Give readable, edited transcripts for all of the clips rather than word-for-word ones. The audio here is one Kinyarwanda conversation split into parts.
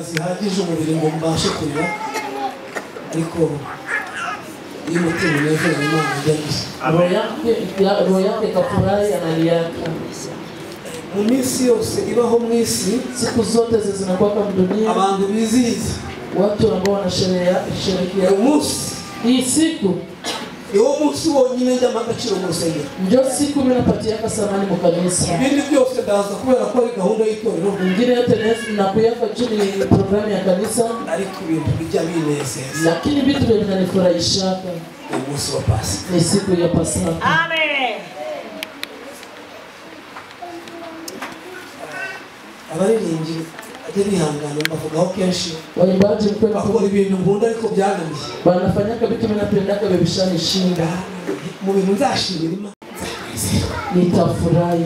zihagije umubiri ngo mbashe kurira ariko iyo mutima unezeza Imana ijya gusa roho yake kafurahi analiaka. mu minsi yose ibaho mu isi Siku zote zinakuwa kama dunia abantu bizihiza watu ambao wanasherehekea umunsi hii siku. Iyo munsi wonyine y'amagaciro mu rusengero Ndio siku mimi napatia kasamani mu kanisa. Ibindi byose ndaza kubera ko ari gahunda y'itorero Ingine yote nakuyaka chini programu ya kanisa ariko ibintu bijya binezeza. Lakini vitu vinanifurahisha umunsi wa Pasika. Ni siku ya Pasaka. Amen. Abaririmbyi ajye bihangana bavugaho kenshi waimbaji mkwema bakora ibintu nkunda ariko byananiye banafanyaka vitu mimi napendaka bibishanishinda mu bintu nzashimira Imana nitafurahi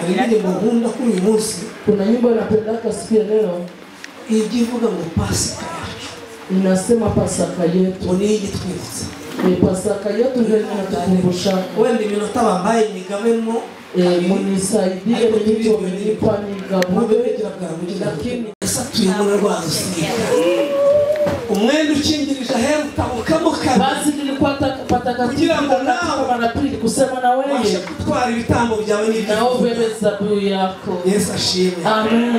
ari indirimbo nkunda kuri uyu munsi. Kuna nyimbo napendaka siku ya leo igivuga ngo Pasika yacu inasema Pasaka yetu ni igitwibutsa ni Pasaka yetu ndio inatukumbusha wenda iminota bambaye nigabemo munisaidie mtu amenipa nigabwe lakini satuye mu rwanda umwenda ukingirije ahera utabukamo kabiri basi nilikuwa patakatifu kama napili kusema na wewe kutwara ibitambo byawe nao bebe zabibu yako. Yesu ashimwe. Amen.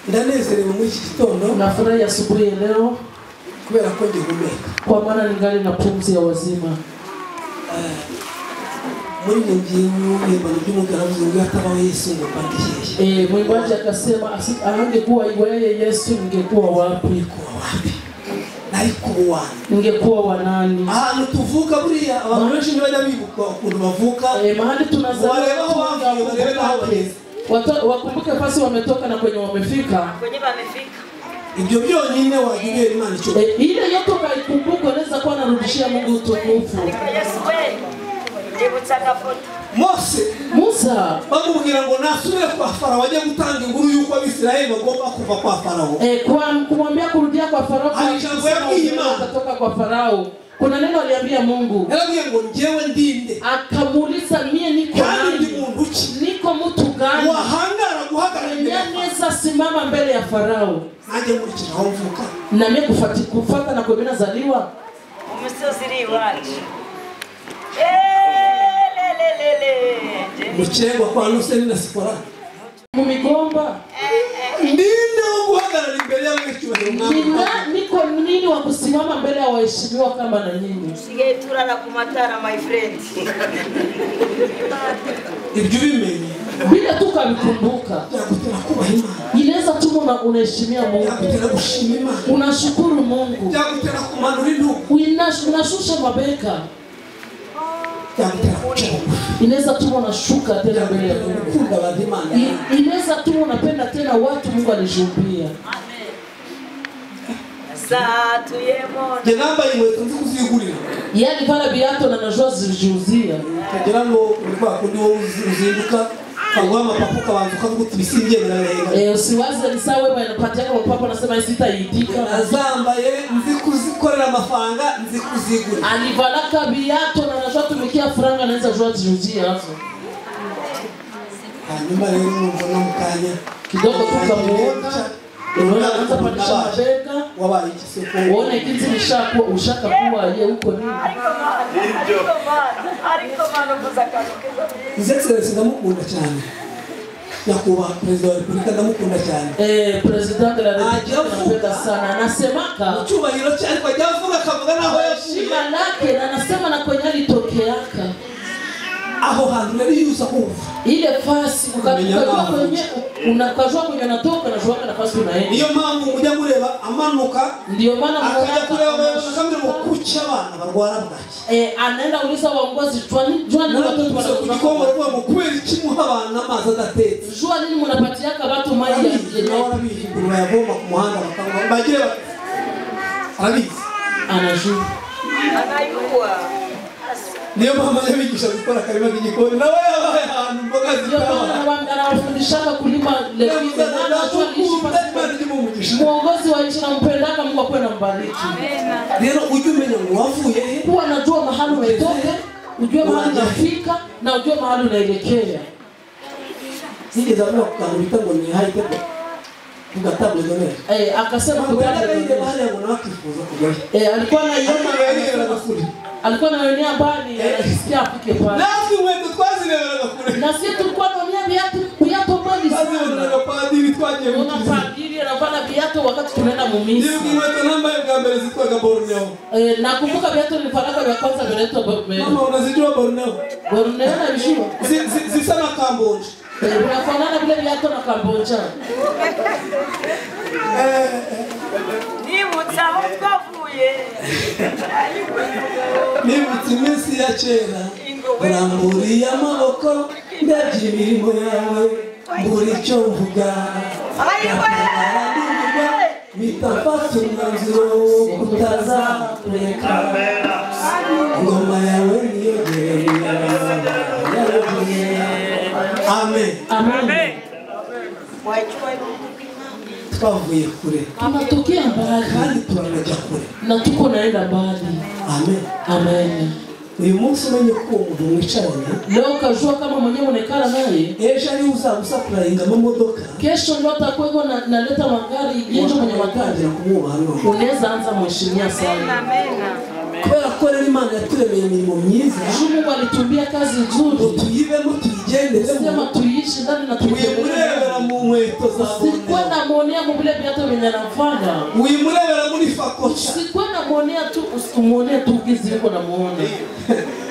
Ndanezerewe muri iki gitondo nafurahi asubuhi leo kubera ko ngihumeka kwa maana ningali na pumzi ya wazima. Muri ngingo y'ibintu by'umugaragu ngo yatabaho Yesu ngo pandishe mwimbaji akasema angekuwa yeye Yesu ningekuwa wapi ariko ningekuwa wa nani? Ahantu tuvuka buriya abantu benshi ntibajya bibuka ukuntu bavuka mahali tunazaliwa watu wakumbuke fasi wametoka na kwenye wamefika. Ibyo byonyine wagirira Imana icyo ile yote ukaikumbuka unaweza kuwa narudishia Mungu utukufu. Musa bamubwira ngo nasubire kwa Farao wajye gutanga inkuru yuko Abisirayeli bagomba kuva kwa Farao. Kumwambia kurudia kwa Farao kutoka kwa Farao. Kuna neno aliambia Mungu. Yarabiye ngo njewe ndinde. Akamuuliza mie niko nani? Niko mtu gani? Wahangara guhagarara mbele ya Farao. Simama mbele ya Farao. Naje muri kiraho mvuka. Na mimi kufuata na kwa mimi zaliwa. Umusoziri wacu. Muchengwa kwa Luseni na Sipora. Mumigomba. Ndinde guhagarara imbere y'abantu. Niko nini wa kusimama mbele ya waheshimiwa kama na nyinyi? Sige turana kumatara my friend. Ibyo bimenye. Bila tukabikumbuka. Inaweza tu unaheshimia Mungu. Unashukuru Mungu. Unashusha mabeka. Inaweza tu unashuka tena mbele ya Mungu. Inaweza tu unapenda tena watu Mungu alishuhudia. Satu yemo. Jenamba inkweto nzi kuzigurira. Yani pala biato na najua zijiuzia. Kagira ngo urwa kundi wo uzinduka kagwama papuka bantu kavuga bisingiye birarenga. Usiwaze ni sawa wewe unapatia kama papa anasema sitaitika. Azambaye nzi kuzikorera amafanga nzi kuzigura. Alivalaka biato na najua tumikia franga anaweza jua zijiuzia hapo. Hanyuma rero mbona mukanya kidogo tukamuona. Unaona anaanza pandisha mabega wabaye ikiseko uone kinzi nishako ushaka kuwa yeye huko nini ariko mano kuzakakeza Excellency ndamukunda cyane Nyakuba President wa Republika ndamukunda cyane President de la Republika napenda sana anasemaka cyubahiro cyane kwa javuga kavuga naho heshima lake na anasema na kwenye alitokeaka aho hantu rero yuza kuva ile fasi ukakujua kwenye unakajua kwenye natoka na jua nafasi unaenda niyo mpamvu mujya mureba amanuka ndio maana mnaona kamera mukucha bana barwara bwaki anaenda uliza waongozi jua nini watoto wanakukomba kwa mukweli kimuha abana amazi adatetse jua nini mnapatiaka watu maji yenyewe bihindura yavoma ku muhanda bakanga bagire arabizi anajua anayuwa niyo mama yabigisha gukora karima k'igikoni nawe yabaye ahantu mboga zikaba anawafundishaka kulima legume na anajua lishi muongozi wa nchi nampendaka Mungu akwe na mbariki rero ujye umenya ngo wavuye kuwa najua mahali umetoka ujue mahali unafika na ujue mahali unaelekea. Sije za mwa kukamilika ngo ni hai pepo. Tugatable done. Akasema tukataka ile mahali ya wanawake kufuza kujua. Alikuwa anaenea mbali, anasikia afike pale. Na wewe twazile wanakule. Na sisi tulikuwa tunaona viatu mbali sana. Sasa wanapadi twaje. Unapadi anavana viatu wakati tunaenda mumisi. Ndio kimeto namba ya mbele zitwa Borneo. Nakumbuka viatu nilifanaka vya kwanza vinaitwa Borneo. Mama unazijua Borneo? Borneo na vishimo. Si sana Cambodia. Unafanana vile viatu na Cambodia. Nibutse iminsi ya kera uramburiye amaboko ndabye imirimo yawe mbura icyo mvuga bitafata umwanzuro wo kutazakureka ingoma yawe niyo amen. Twavuye kure tunatokea mbali kandi turanaja kure na tuko naenda mbali. Amen. Uyu munsi umenye ko umuntu mwicaranye leo kajua kama mwenyewe unekala naye ejo ari uzamusapurainga mu modoka kesho ndio atakuwa naleta magari yenye mwenye magari kumwubaha none unaweza anza mheshimiwa sana. kubera ko rero Imana yaturemeye imirimo myiza Mungu alitumbia kazi nzuri tuyibemo tuyigendere sema tuishi ndani na tuyimurebera mu nkweto za sikwenda muonea mbele viatu venye anafanya uyimurebera muri fakosha sikwenda muonea tu usimuonea tu gizi yuko na muone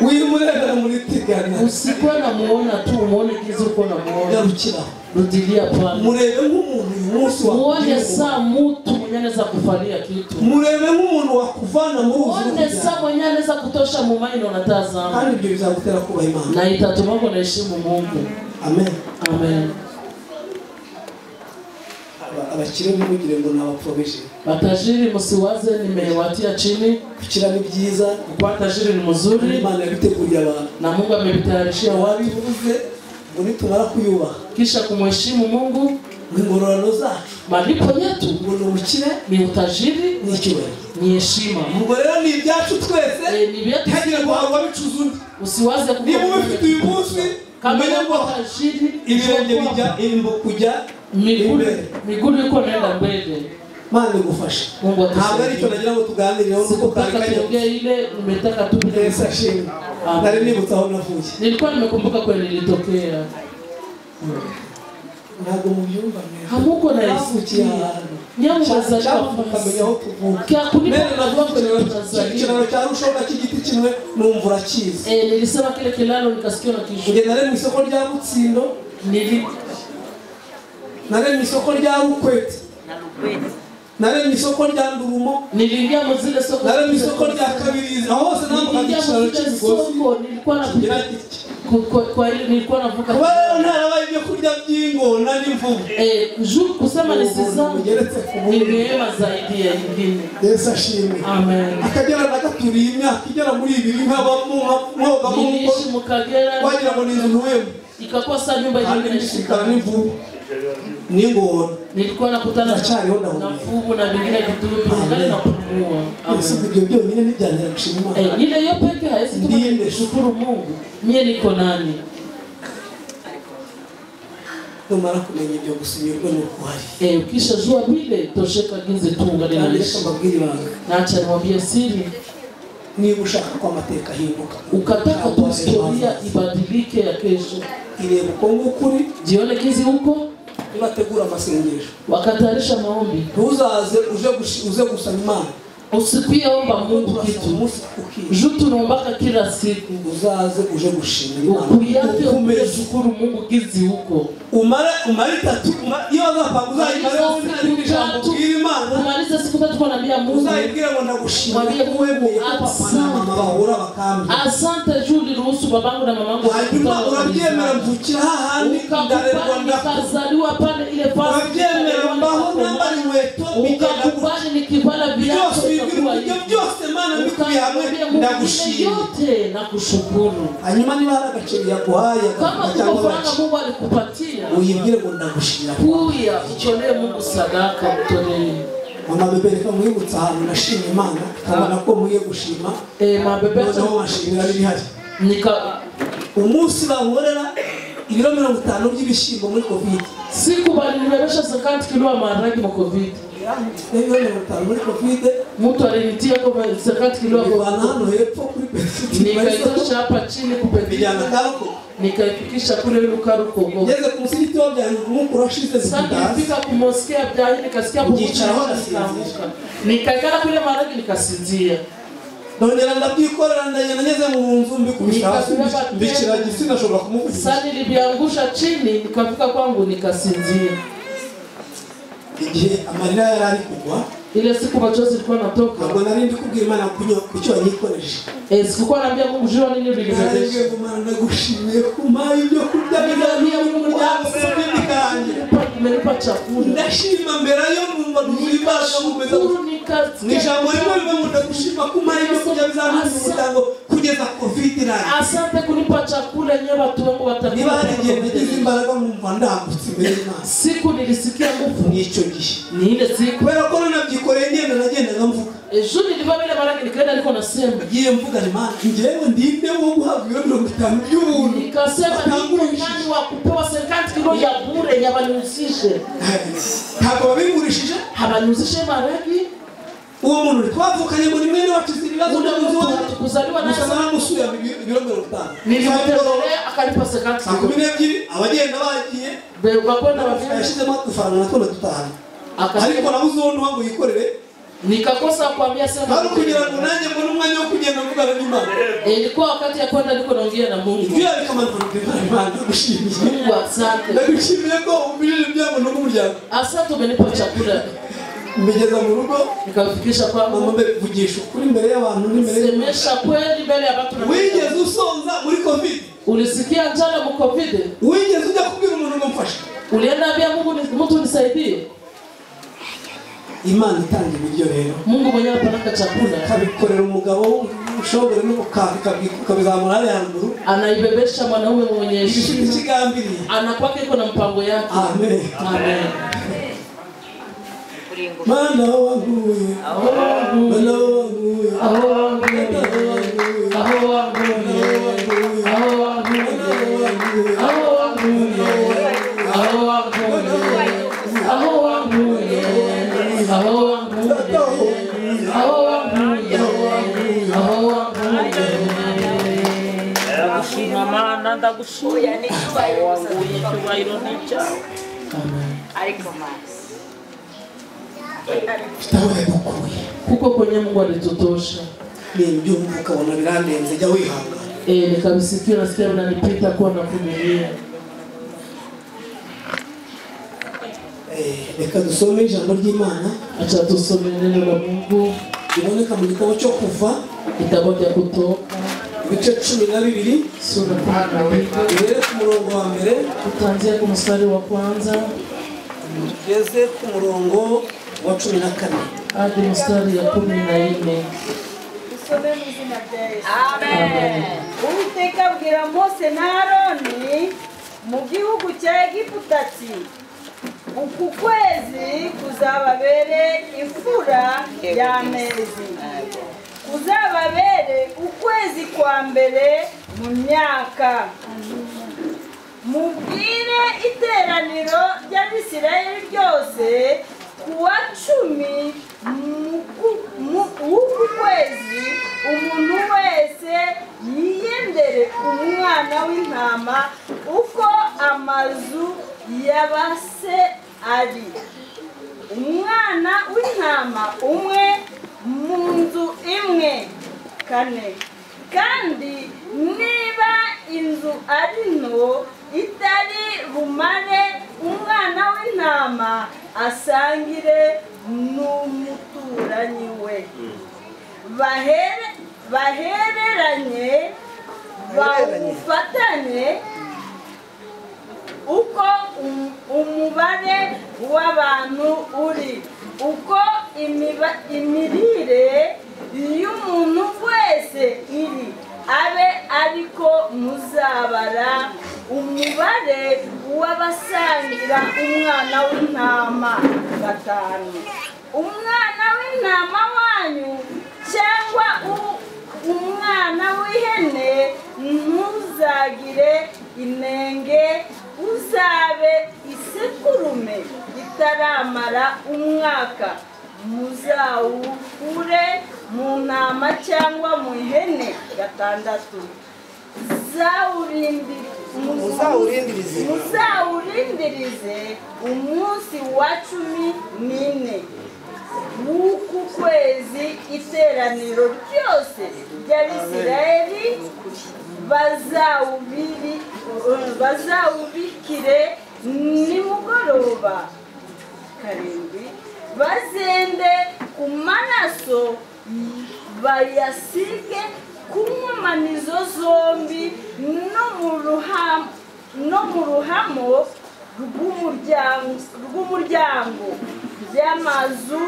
uyimurebera muri tigana usikwenda muona tu muone gizi yuko na muone garukira rudilia pale murebe nk'umuntu umunsi wa muone saa mtu mwenye anaweza kufalia kitu murebe nk'umuntu wakuvana mu ruzi muone saa mwenye anaweza kutosha mumaini unatazama kandi ibyo bizagutera kuba Imana na itatuma kwa heshimu Mungu. Amen. Abakire bimugire ngo nabapfobeshe batajiri musiwaze nimewatia chini kukira ni byiza kupata tajiri ni mzuri Imana yabiteguriye abantu na Mungu amebitayarishia watu bivuze ngo nitumara kuyubaha kisha kumheshimu Mungu ingororano zacu malipo yetu ngo ni ubukire ni utajiri ni icyubahiro ni heshima. Mungu rero ni ibyacu twese ni vyetu hagira ngo ababicuza undi usiwaze niba ufite uyu munsi umenye ngo tajiri ibirenge bijya imbo kujya miguru iko naenda mbele. Mana igufasha ntabwo ari cyo nagira ngo tuganireho nuko tuongea ile nimetaka tu bila sashini nari nibutsa aho navuye nilikuwa nimekumbuka kweli nilitokea ntabwo mu byumba hamuko na isikia nyamu bazaliwa kumenya aho tuvuka kia kulipa kiraro cya Rushora cy'igiti kimwe numvura kizi nilisema kile kilalo nikasikia na kisho ngenda rero mu isoko rya Butsindo nare mu isoko rya Rukwete nare mu isoko rya Ndurumo niliingia mzile soko nare mu isoko rya Kabirizi aho hose nambuka kiraro cy'imigozi nilikuwa napita kwa ile nilikuwa navuka wewe ntarabaye ibyo kurya by'ingona n'imvubu juu kusema nisizama ni neema zaidi ya nyingine. Yesu ashimwe. Amen. Akagera nagaturiye imyaka igera muri 2 mwoga mu Mukagera wagira ngo ni inzu ntuwemo ikakuwa saa nyumba nyingine ishikana n'imvubu n'ingona nilikuwa nakutana na mfumo na vingine vitu ngali napumua. Yesu ibyo byonyine nijyanira gushima Imana ile yo peke haisi ndiye shukuru Mungu mie niko nani tumara kumenya ibyo gusimirwa no kuhari ukisha jua bile tosheka ginze tunga nilalisha mbabwiri banga naacha niwaambie siri niba ushaka kwa mateka hinduka ukataka tu historia ibadilike ya kesho ireba uko ngukuri jione gizi huko unategura masengesho wakatarisha maombi ntuzaze uje gusaba Imana usipie omba Mungu kitu jutu naombaka kila siku uzaze uje gushimira Imana ukuyake umeshukuru Mungu gizi huko umare tatu iyo azapanguza imare wonari ijambo Imana umaliza siku tatu kwa nabii Mungu uzayibwira ngo ndagushimira wewe papa na mama bahura bakambi asante Julie ruhusu babangu na mamangu hanyuma urabyemera mvukira hahandi ndarerwa nikazaliwa pale ile fasi urabyemera mbaho nambari weto ukakubali nikivala viatu ibyo byose Mana mbikuye hamwe ndagushimira yote na kushukuru hanyuma niba hari agaciro yaguhaye kama kufanya Mungu alikupatia uyibwire ngo ndagushimira kuya utolee Mungu sadaka utolee mama bebe reka mwibutsa ahantu nashimye Imana kabona ko muye gushima mabebe no mashimira ari bihari umunsi bahorera ibiro 50 by'ibishimbo muri covid. Siku bali nimebesha 50 kilo ya maharage mu covid. Ibiro 50 muri covid mtu alinitia kwa 50 kilo ya banano hepfo kuri petit. Nikaitosha hapa chini kupendana kako. Nikaifikisha kule Lukaruko. Ngeze kumsiti bya Mungu rashize zikitaza. Nifika kumoskia bya nikasikia nikakala kule maharage nikasinzia. Ndongera ndabyikorera ndanyeze mu nzu mbikubisha mbikira gisina shobora kumuvuga. Sasa nilibiangusha chini nikafika kwangu nikasinzia. Igihe amarira yarari kugwa ile siku machozi ilikuwa natoka. Ngo narindi kubwira Imana kucyo nyikoresha. Sikuwa naambia Mungu jua nini ulinibebesha. Nagushimiye kuma ibyo kurya bizaniye mu muryango s'ibikanye. Umenipa chakula. Ndashima mbere yo numva n'ubibasha kumeza. Nijambo rimwe bivuga ndagushima kuma ibyo kurya bizaniye mu muryango kugeza covid nani. Asante kunipa chakula nyewe watu wangu watakula. Niba ngiye nagize imbaraga mu ndagutse mbere y'Imana. Siku nilisikia nguvu n'icyo gihe. Ni ile siku. Kubera ko nabyikore ngenda nagendaga mvuga. Ejo nilivamile maharage nikaenda niko nasema. Ngiye mvuga ni Imana ngewe ndinde wo guhabwa 50 by'ubuntu. Nikasema ni nani wa kupewa 50 kilo ya bure yabanuzishe. Ntabwo babingurishije habanuzishe maharage. Uwo muntu twavukanye muri mwene wacu ziribazo ndamuzo kuzaliwa na sana musuya ibiro 50. Nilimutelea akanipa 50 kilo. 12 abagenda bagiye bakwenda bafite yashizemo dufana na tona dutana. Ariko nabuze uwo wangu yikorere nikakosa kuambia sema hapo kugira ngo nanjye mbona umwanya wo kugenda mvugana n'Imana. Ilikuwa wakati ya kwenda niko naongea na Mungu. Ndio kama Imana gushimiye. Mungu asante. Ndagushimiye ko umbirije byabo no muryango. Asante umenipa chakula. Mbegeza mu rugo nikafikisha kwa mama vugisha kuri mbere y'abantu n'imbere semesha kweli mbele ya watu. Wigeze usonza muri covid? Ulisikia njala mu covid? Wigeze ujya kubwira umuntu ngo mfashe? Ulienda ambia Mungu mtu nisaidie? Imana itanga ibiryo rero. Mungu mwenyewe anapeleka chakula. Kabikorera umugabo ushobora no kabizamura ari hamburu. Anaibebesha mwanaume mwenye heshima. Ikigambiriye. Anakwake iko na mpango yake. Amen. Amen. Mana wangu. Mana wangu. Aho wangu. Aho wangu. Aho wangu. Aho wangu. Aho wangu. Mama ndagushimira ni cyubahiro nica. Ariko kuko kwenye Mungu alitutosha. Ndio ukabona birandenze jya wihanga. Nikabisikia nasikia unanipita kwa navumilia. Reka dusome ijambo ry'Imana. Acha tusome neno la Mungu. Iboneka mu gitabo cyo Kuva, kitabu cya Kutoka, ibice 12, sura 12, ku murongo wa mbere, tutanzia ku mstari wa kwanza, tugeze ku murongo wa 14 hadi mstari ya 14. Tusome mu izina rya Yesu. Amen. Uwiteka abwira Mose na Aroni mu gihugu cya Egiputa ati, uku kwezi kuzababere imfura y'amezi, kuzababere ukwezi kwa mbere mu myaka. Mubwire iteraniro ry'Abisirayeli ryose kuwa 10 w'uku kwezi umuntu wese yiyendere umwana w'intama uko amazu y'abase ari, umwana w'intama umwe mu nzu imwe. 4 kandi niba inzu ari nto itari bumare umwana w'intama asangire n'umuturanyi we, bahereranye bawufatanye uko umubare w'abantu uri, uko imirire y'umuntu wese iri, abe ariko muzabara umubare w'abasangira umwana w'intama. 5 umwana w'intama wanyu cyangwa umwana w'ihene ntihagire inenge, uzabe isekurume itaramara umwaka, muzawukure mu ntama cyangwa mu ihene gatandatu. Muzawurindirize umunsi wa 14 w'uku kwezi, iteraniro ryose ry'Abisirayeli bazawubikire nimugoroba 7, bazende ku maraso bayasige ku nkomanizo zombi no mu ruhamo rw'umuryango by'amazu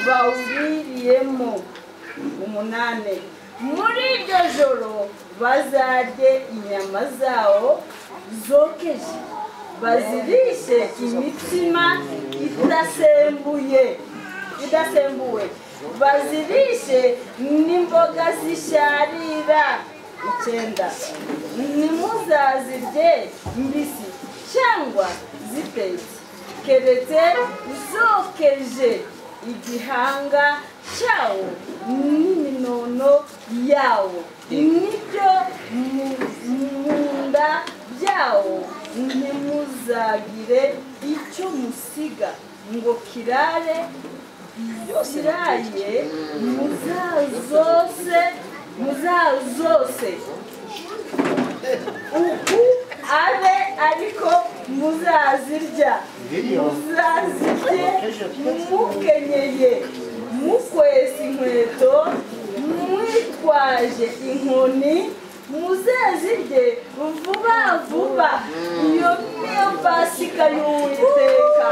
bawuririyemo. 8, muri iryo joro bazarye inyama zawo zokeje, bazirishe imitsima idasembuwe, bazirishe n'imboga zisharira. 9, ntimuzazirye mbisi cyangwa zitetse, keretse zokeje igihanga cyawo n'iminono yawo, n'ibyo mu nda byawo ntimuzagire icyo musiga ngo kiraye, muzazose uku abe ariko muzazirya, muzazirye mukenyeye, mukwesa inkweto, mwitwaje inkoni, muzazirye vuba vuba. Iyo niyo Pasika y'Uwiteka.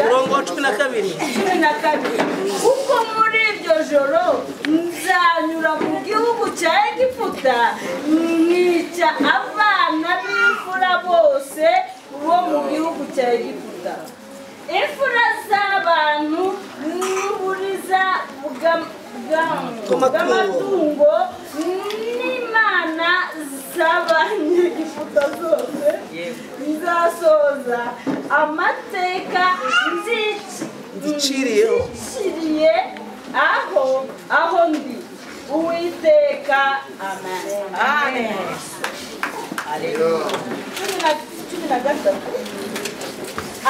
Murongo 12. Kuko muri iryo joro nzanyura mu gihugu cya Egiputa, nkica abana b'imfura bose bo mu gihugu cya Egiputa, imfura z'abantu n'uburiza bw'amatungo n'imana z'abanyegiputa zose. Nzasoza amateka nziciriye aho ndi Uwiteka. Amen.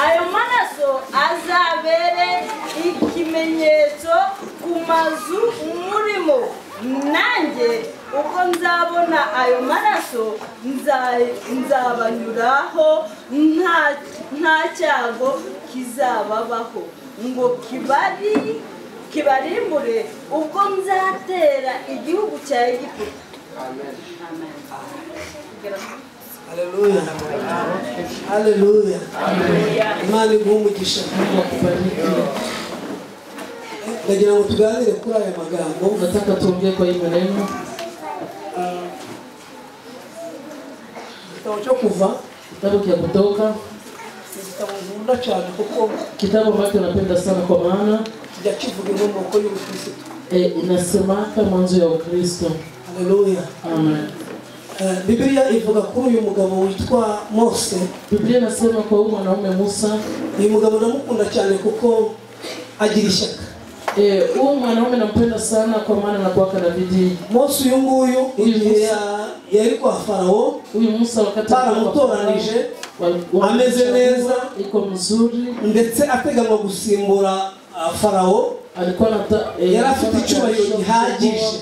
Ayo maraso azabere ikimenyetso ku mazu murimo, nanjye ubwo nzabona ayo maraso nzabanyuraho, nta cyago kizababaho ngo kibarimbure ubwo nzatera igihugu cya Egiputa. Amen. Haleluya. Haleluya. Imana iguhe umugisha. Ndagira ngo tuganire kuri aya magambo. Nataka tuongee kwa hii maneno. Kitabu cha Kuva, kitabu cha Kutoka, kitabu nkunda cyane kuko kitabu ambacho napenda sana kwa maana kivuga inkomoko y'Ukristo. Inasemaka mwanzo ya Ukristo. Haleluya. Amen. Biblia ivuga kuri uyu mugabo witwa Mose. Biblia inasema kwa huyu mwanaume Musa. Uyu mugabo ndamukunda cyane kuko agira ishyaka. Huyu mwanaume nampenda sana kwa maana anakuwa na bidii. Mose uyu nguyu igihe yari kwa Farao, huyu Musa wakati baramutoranije ameze neza, iko mzuri, ndetse ateganywa gusimbura Farao. Alikuwa yari afite icyubahiro gihagije,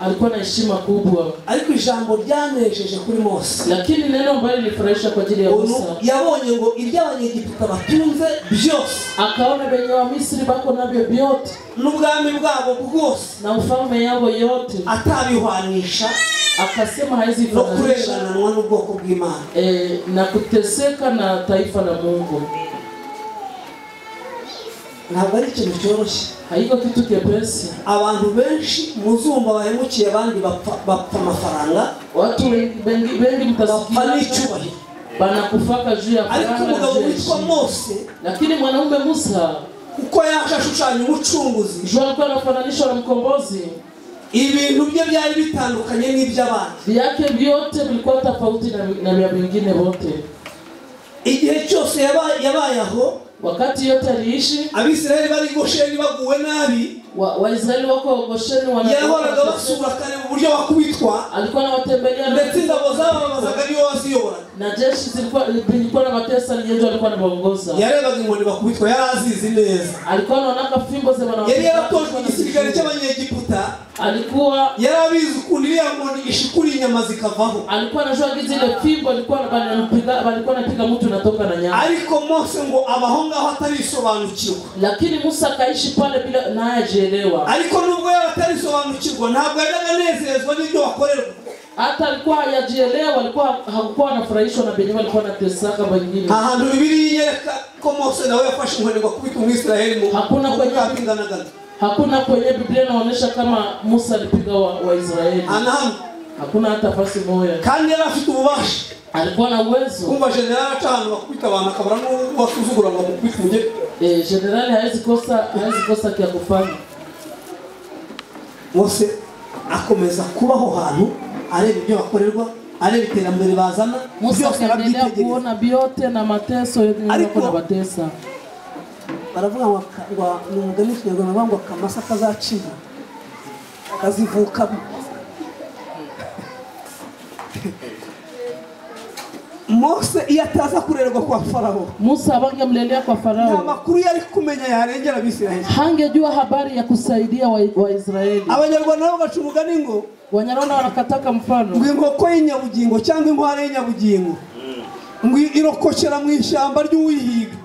alikuwa na heshima kubwa, ariko ijambo ryanejeje kuri Mose. Lakini neno ambalo lilifurahisha kwa ajili ya Musa, yabonye ngo iby'abanyegiputa batunze byose, akaona benye wa Misri bako nabyo byote, n'ubwami bwabo bwose, na ufalme yao yote, atabihwanisha, akasema haizi no kurenganwa n'ubwoko bw'Imana, na kuteseka na taifa la Mungu. Ntabwo ari ikintu cyoroshye, haiko kitu kepesi. Abantu benshi muzumva bahemukiye abandi bapfa amafaranga, watu wengi mtasikia n'icyubahiro banakufaka juu ya faranga. Ariko umugabo witwa Mose, lakini mwanaume Musa kuko yashashushanya umucunguzi. Jua alikuwa anafananishwa na mkombozi. Ibintu bye byari bitandukanye n'iby'abandi. Vyake vyote vilikuwa tofauti na vya wengine wote. Igihe cyose yabaye aho, wakati yote aliishi, Abisirayeli bari Gosheni baguwe nabi. Waisraeli wako Gosheni yahoraga basura kare mu buryo bakubitwa. Alikuwa anawatembelea ndetse ingabo zabo bazaga niyo wasiyobora. Na jeshi zilikuwa na matesa nyenzo alikuwa anaongoza. Yarebaga inkoni bakubitwa yarazizi neza. Alikuwa anaona fimbo za wana. Yari yaratojwe igisirikare cy'abanyegiputa. Alikuwa yarabizi kundiria nkoni ishikuri inyama zikavaho. Alikuwa anajua gizi ile fimbo alikuwa anapiga mtu natoka na nyama. Ariko Mose ngo abahonga hatarisobanukirwa. Lakini Musa kaishi pale bila naye jielewa. Ariko nubwo yatarisobanukirwa ntabwo yaganezezwa n'ibyo wakorerwa. Hata alikuwa hajajielewa, alikuwa hakuwa anafurahishwa na benye walikuwa wanatesaka wengine. Ahantu Biblia yereka ko Mose nawe yafashe inkoni ngo kubita Umwisirayeli mu hakuna kwenye Biblia inaonyesha kama Musa alipiga wa Israeli. Hakuna hata fasi moja. Kandi yari afite ububasha. Alikuwa na uwezo. Kumva general atanu bakubita abantu akabara no wasuzugura ngo mukwifunge. General hawezi kosa kia kufanya. Mose akomeza kubaho hantu areba ibyo bakorerwa, areba iterambere bazana. Musa akaendelea kuona biote na mateso yako na batesa. Baravuga ngo n'umugani cy'Ikinyarwanda ngo akamasa kazacira kazivuka. Mose yataza kurerwa kwa Farao. Musa abangemlelea kwa Farao. Na makuru yari kumenya yarengera Abisirayeli. Hangejua habari ya kusaidia wa Israeli. Abanyarwanda nabo baca umugani ngo Wanyarwanda wanakataka mfano. Ngo inkoko y'inyabugingo cyangwa inkware y'inyabugingo. Ngo irokokera mu ishyamba ry'uwihiga.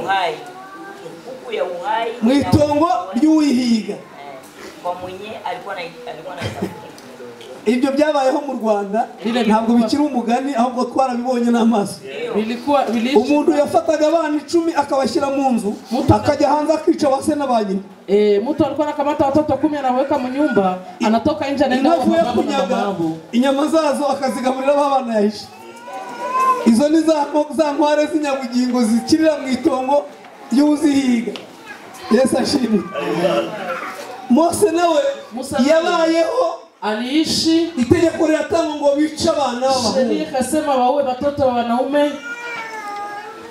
Uhai. Huku ya uhai. Mu itongo ry'uwihiga. Kwa mwenye alikuwa na ibyo byabayeho mu Rwanda ntabwo bikiri umugani ahubwo twarabibonye n'amaso. Umuntu yafataga abana 10 akabashyira mu nzu akajya hanze akica wase n'abanyina. Mtu alikuwa anakamata watoto 10 anaweka mu nyumba anatoka nje anaenda kunyaga inyama zazo akazigaburira abana yahishe. Izo ni za nkware z'inyabugingo zikirira mu itongo y'uzihiga. Yesu ashimwe. Mose nawe yabayeho aliishi itegeko riratanga ngo bice abana b'abahungu. Sheria ikasema waue watoto wa wanaume,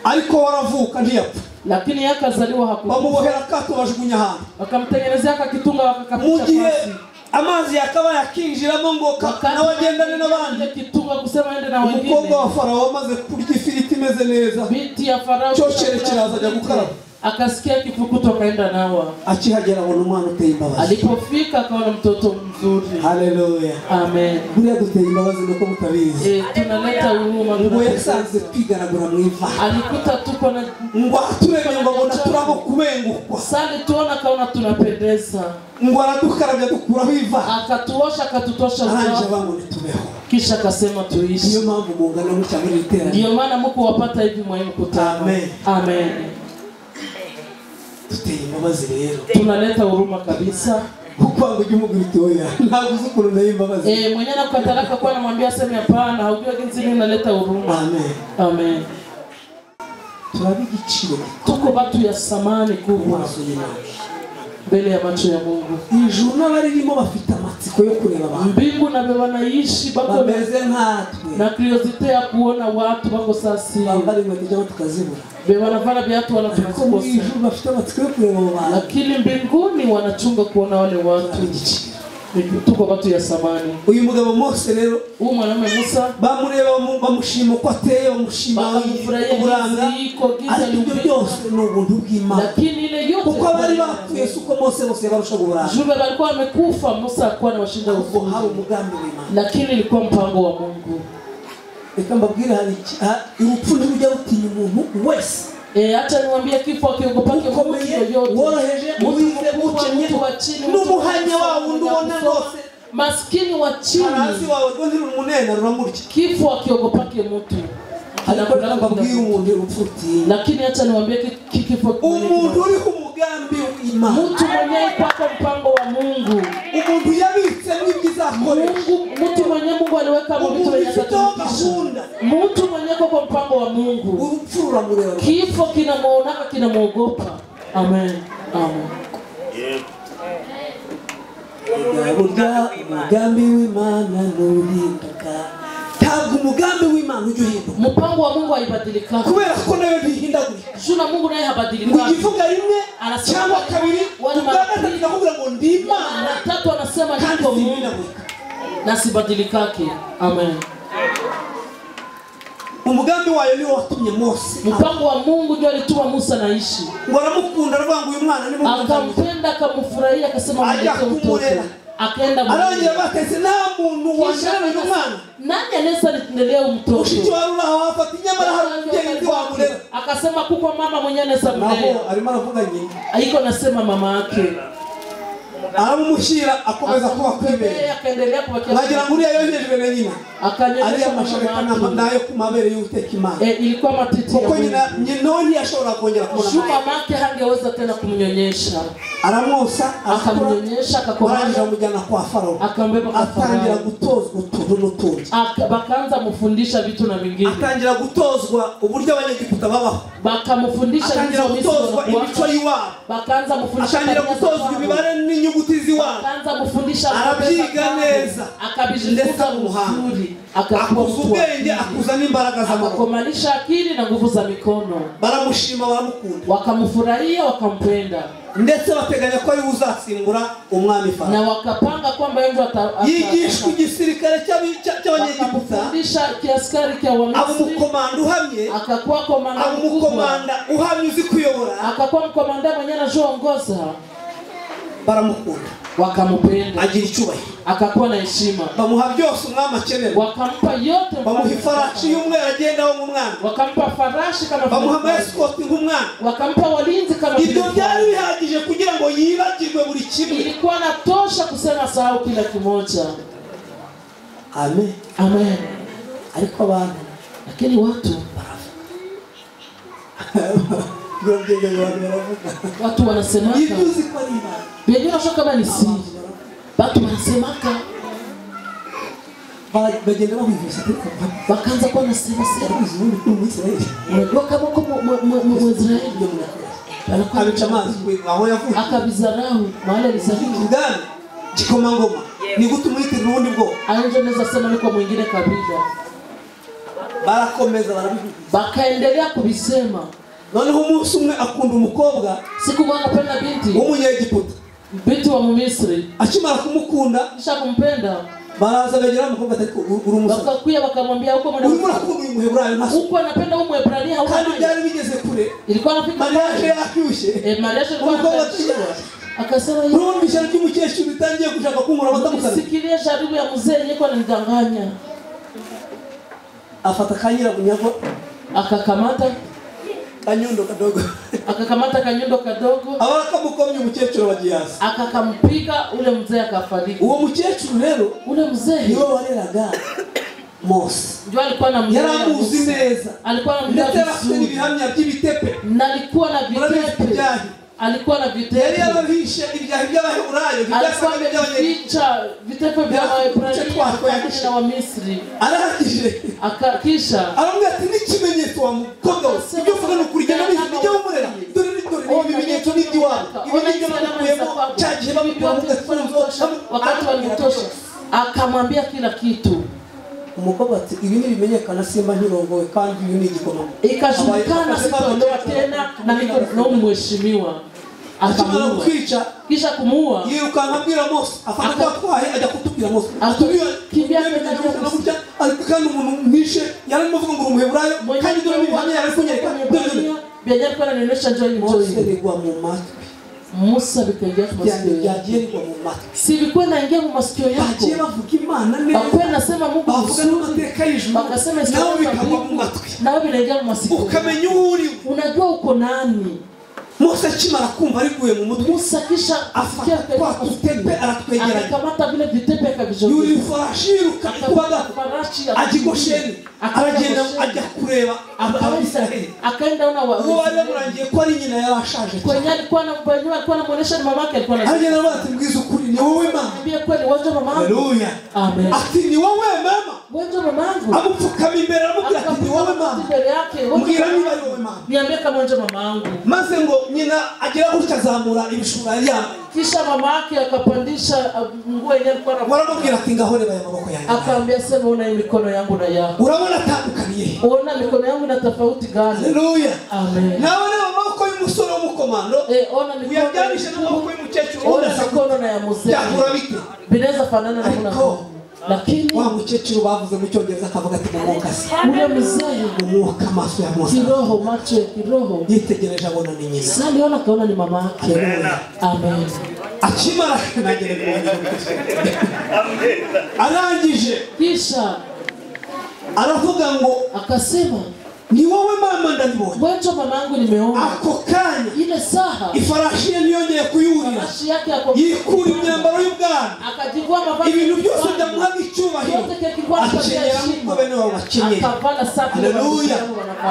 ariko waravuka ntiyapfa. Lakini yakazaliwa hakufa. Bamubohera kato bajugunya hantu. Wakamtengenezea kakitunga wakakapicha pasi. Amazi yakaba yakinjiramo ngo nawagendane n'abandi. Kitunga kusema ende na wengine. Umukobwa wa Farao amaze kurya ifiriti imeze neza. Binti ya Farao cyosheri kiraza ajya gukaraba. Akasikia kifukuto akaenda nawa. Akihagera abona umwana uteye imbabazi. Alipofika akaona mtoto mzuri. Haleluya. Amen. Buriya duteye imbabazi nuko mutabizi. Tunaleta huruma. Ngo yasanze twigaragura mu iva. Alikuta tuko na ngo turebe ngo bona turabo kubengukwa. Sali tuona kaona tunapendeza. Ngo aradukarabya dukuraho iva. Akatuosha akatutosha uzaho. Bango nitubeho. Kisha akasema tuishi. Niyo mpamvu muungano mchamuri litera. Ndio maana mko wapata hivi mwaimu kutana. Amen. Amen. Tuteye imbabazi rero. Tunaleta huruma kabisa. Kukwanga ujumugirite oya. Ntabwo uzukuru na imbabazi. Mwenye anakukatalaka kwa anamwambia sema hapana, haujua jinsi nini naleta huruma. Amen. Amen. Turabigiciro. Tuko batu ya samani kubwa mbele ya macho ya Mungu. Ijuru n'abaririmo bafite amatsiko yo kureba abantu. Mbingu na beba naishi bako bameze nkatwe. Na curiosity ya kuona watu bako sasi. Bambari mweteja tukazibura. Beba nafana viatu wala tunakosa. Ijuru bafite amatsiko yo kureba abantu. Lakini mbinguni wanachunga kuona wale watu. Tuko batu ya samani. Uyu mugabo Mose rero mwanamume Musa bamureba bamushima ko ateye bamushima uburanga ibyo byose n'ubuntu bw'Imana. Lakini ile yote kuko bari bapfuye suko Mose barusha uburanga. Jumbe walikuwa wamekufa, Musa alikuwa anawashinda uko hari umugambi w'Imana. Lakini ilikuwa mpango wa Mungu. Reka mbabwire hari urupfu n'urujya rutinya umuntu wese. Acha niwaambie kifo akiogopake mtu yoyote. Woroheje uwize bukenye n'umuhanya wa wundi ubona rwose. Maskini wa chini. Arazi wawe rwo ntiri umunena ruramurya. Kifo akiogopake mtu. Anakwenda mbabwire umuntu urupfuti. Lakini acha niwaambie kifo umuntu uri ku mugambi w'Imana. Mtu mwenye kwako mpango wa Mungu. Umuntu yabitse n'ibyiza akora. Mtu mwenye Mungu aliweka mu vitu vya Mungu. Mtu mwenye kwako mpango wa Mungu. Urupfu Kifo kinamuona kinamuogopa. Amen. Amen. Umugambi w'Imana ntuhinduka. Ntabwo umugambi w'Imana ujya uhinduka. Mpango wa Mungu haibadilika. Kubera ko nayo ntihindagurika. Juna Mungu naye habadilika. Ukivuga rimwe cyangwa kabiri ukavuga ngo ndi Imana. Tatu anasema niko Mungu. Na sibadilikake. Amen. Umugambi wayo ni watumye Mose. Mpango wa Mungu ndio alituma Musa naishi. Waramukunda aravuga uyu mwana ni Mungu. Akampenda akamfurahia akasema mlete mtoto. Akaenda mwana. Arongera bakase nta muntu washana uyu mwana. Nani anaweza niendelea mtoto? Ushiki warura hawafati nyamara harugenge wamulera. Akasema kuko mama mwenyewe anaweza mlea. Alimo aravuga nyingi. Aiko nasema mama yake. Aramushira akomeza kuba kwibera. Akaendelea kubakia. Nagira nguri yayonejwe na nyina. Akanyesha amashereka nayo kumabere y'uteka Imana. Ilikuwa matiti ya. Kuko nyinoni yashobora kongera kubona. Shuma make hangeweza tena kumnyonyesha. Aramusa akamnyonyesha akakomanja mujana kwa Farao. Akambeba kwa Farao. Atangira gutozwa utuntu n'utundi. Bakaanza mufundisha vitu na vingine. Atangira gutozwa uburyo abanyegiputa babaho. Bakamufundisha atangira gutozwa imico yiwabo. Bakaanza mufundisha. Atangira gutozwa imibare n'inyuguti ziwabo. Bakaanza mufundisha. Arabyiga neza. Akabijifunza mzuri. Akakuwa ubwenge akuza n'imbaraga z'amaboko. Akakomalisha akili na nguvu za mikono. Baramushima baramukunda. Wakamfurahia wakampenda. Ndetse bateganya ko ari uzasimbura umwami Farao. Na wakapanga kwamba yeye yigishwa igisirikare cy'abanyegiputa. Fundisha kiaskari kwa Wamisri. Abo mukomanda uhamye. Akakuwa komanda. Abo mukomanda uhamye uzi kuyobora. Akakuwa mkomanda mwenyewe anaongoza. Baramukunda. Wakamupenda. Agira icyubahiro. Akakuwa na heshima. Bamuha byose umwami akenera. Wakampa yote. Bamuha ifarashi y'umwe agendaho nk'umwami. Wakampa farashi kama bamuha escort nk'umwami. Wakampa walinzi kama ibyo byari bihagije kugira ngo yibagirwe buri kimwe. Ilikuwa natosha kusema sahau kila kimoja. Amen. Amen. Ariko abantu lakini watu watu wanasema Biblia inasema kama ni siri. Watu wanasemaka bagenda bahivisa bakaanza kwa nasema siri mu Israeli. Unajua kama uko mu Israeli alichamazi aho yavuye akabizarau mahali alizaliwa gani Gikoma Ngoma ni gutumwite n'ubundi bwo anje neza sema niko mwingine kabila barakomeza bakaendelea kubisema. Noneho umunsi umwe akunda umukobwa siku moja akapenda binti w'umunyegiputa binti wa Misri. Akimara kumukunda kisha kumpenda baraza bagera umukobwa ati uri umusore bakakuya bakamwambia uko mwana uyu Muhebrayo naso uko anapenda uyu Muhebrayo hauko kandi byari bigeze kure ilikuwa anafika mariage yakyushe mariage kwa akasema yeye rundi cyane cy'umukecuru bitangiye gushaka kunkura batamukana sikilie jaribu ya mzee yeko ananidanganya. Afata kanyira bunyago akakamata kanyundo kadogo akakamata kanyundo kadogo abakamukomye umukecuru bagiyasi akakampiga ule mzee akafariki. Uwo mukecuru rero ule mzee niwe wareraga Mose. Ndio alikuwa na mzee yaramuzi neza alikuwa anamjua vizuri ibihamya by'ibitepe na alikuwa na vitepe alikuwa na vitepe yari yabahishe ibyahi by'Abaheburayo by'Abanyamahanga vitepe by'Abaheburayo na wa Misri arahagije akakisha aramubwira ati n'ikimenyetso wa mukobwa ibyo vuga no kurigana n'ibyo umurera dore ibimenyetso n'iby'iwabo ibyo nakuyemo cyagihe babibwira mu gafunzo wakati walimtosha akamwambia kila kitu. Umukobwa ati ibi ni bimenyekana simba ntirongowe kandi ibi ni igikoma ikajulikana sitaondoa tena na niko mheshimiwa akamara kwica kisha kumuua yiruka nkabwira Mose afata kwa kwahe ajya kutubwira Mose atubwira kimbia na burya kandi umuntu mwishe yarimo avuga ngo Umuhebrayo kandi dore bihamya yarikunyereka byajya kwa nanionyesha njoo Mose mu matwi Musa bikaingia kwa masikio yako mu matwi si biko naingia mu masikio yako bagiye bavuga Imana neza bakwe nasema Mungu bavuga n'amateka y'ijuru bakasema nawe bikagwa mu matwi nawe binaingia mu masikio ukamenya uri unajua uko nani. Mose akimara kumva ariguye mu mutwe Musa kisha afikia kwa tutepe aratwegera akamata vile vitepe akavijogeza yuri farashiruka kubaga agigosheni aragenda ajya kureba Abisiraheli akaenda una wale murangiye ko ari nyina yarashaje kwenye alikuwa anamuonesha ni mamake alikuwa aragenda bati mbwiza ukuri ni wowe mama niambie kweli waje mama. Haleluya Amen. ati ni wowe mama waje mamangu amupfukama imbere aramubwira ati ni wowe mama mbwira niba ari wowe mama niambie kama nje mama yangu maze ngo nyina agira gutya azamura ibishura yambaye kisha mama yake akapandisha nguo yenyewe alikuwa waramubwira ati ngahore baya maboko yangu akaambia sema una mikono yangu na yako urabona atandukaniye unaona mikono yangu na tofauti gani haleluya amen nawe maboko y'umusore w'umukomando ona mikono uyabyanisha n'amaboko y'umukecuru ona mikono na ya mzee yakura bite binaweza fanana na kuna lakini wa mukecuru bavuze mu cyongereza akavuga ati umwuka se ule mzee umwuka amaso ya Musa kiroho macho kiroho yitegereje abona ni nyina sasa aliona kaona ni mama yake amen akimara nagere amen arangije kisha aravuga ngo akasema ni wowe mama ndabibona mwanzo mama yangu nimeona ako kanya ile saha ifarashi ye niyongeye kuyurira farashi yake yako yikura imyambaro y'ubwana akajivua mavazi ibintu byose byamuhaga icyubahiro akenyera nk'uko bene wabo bakenyera haleluya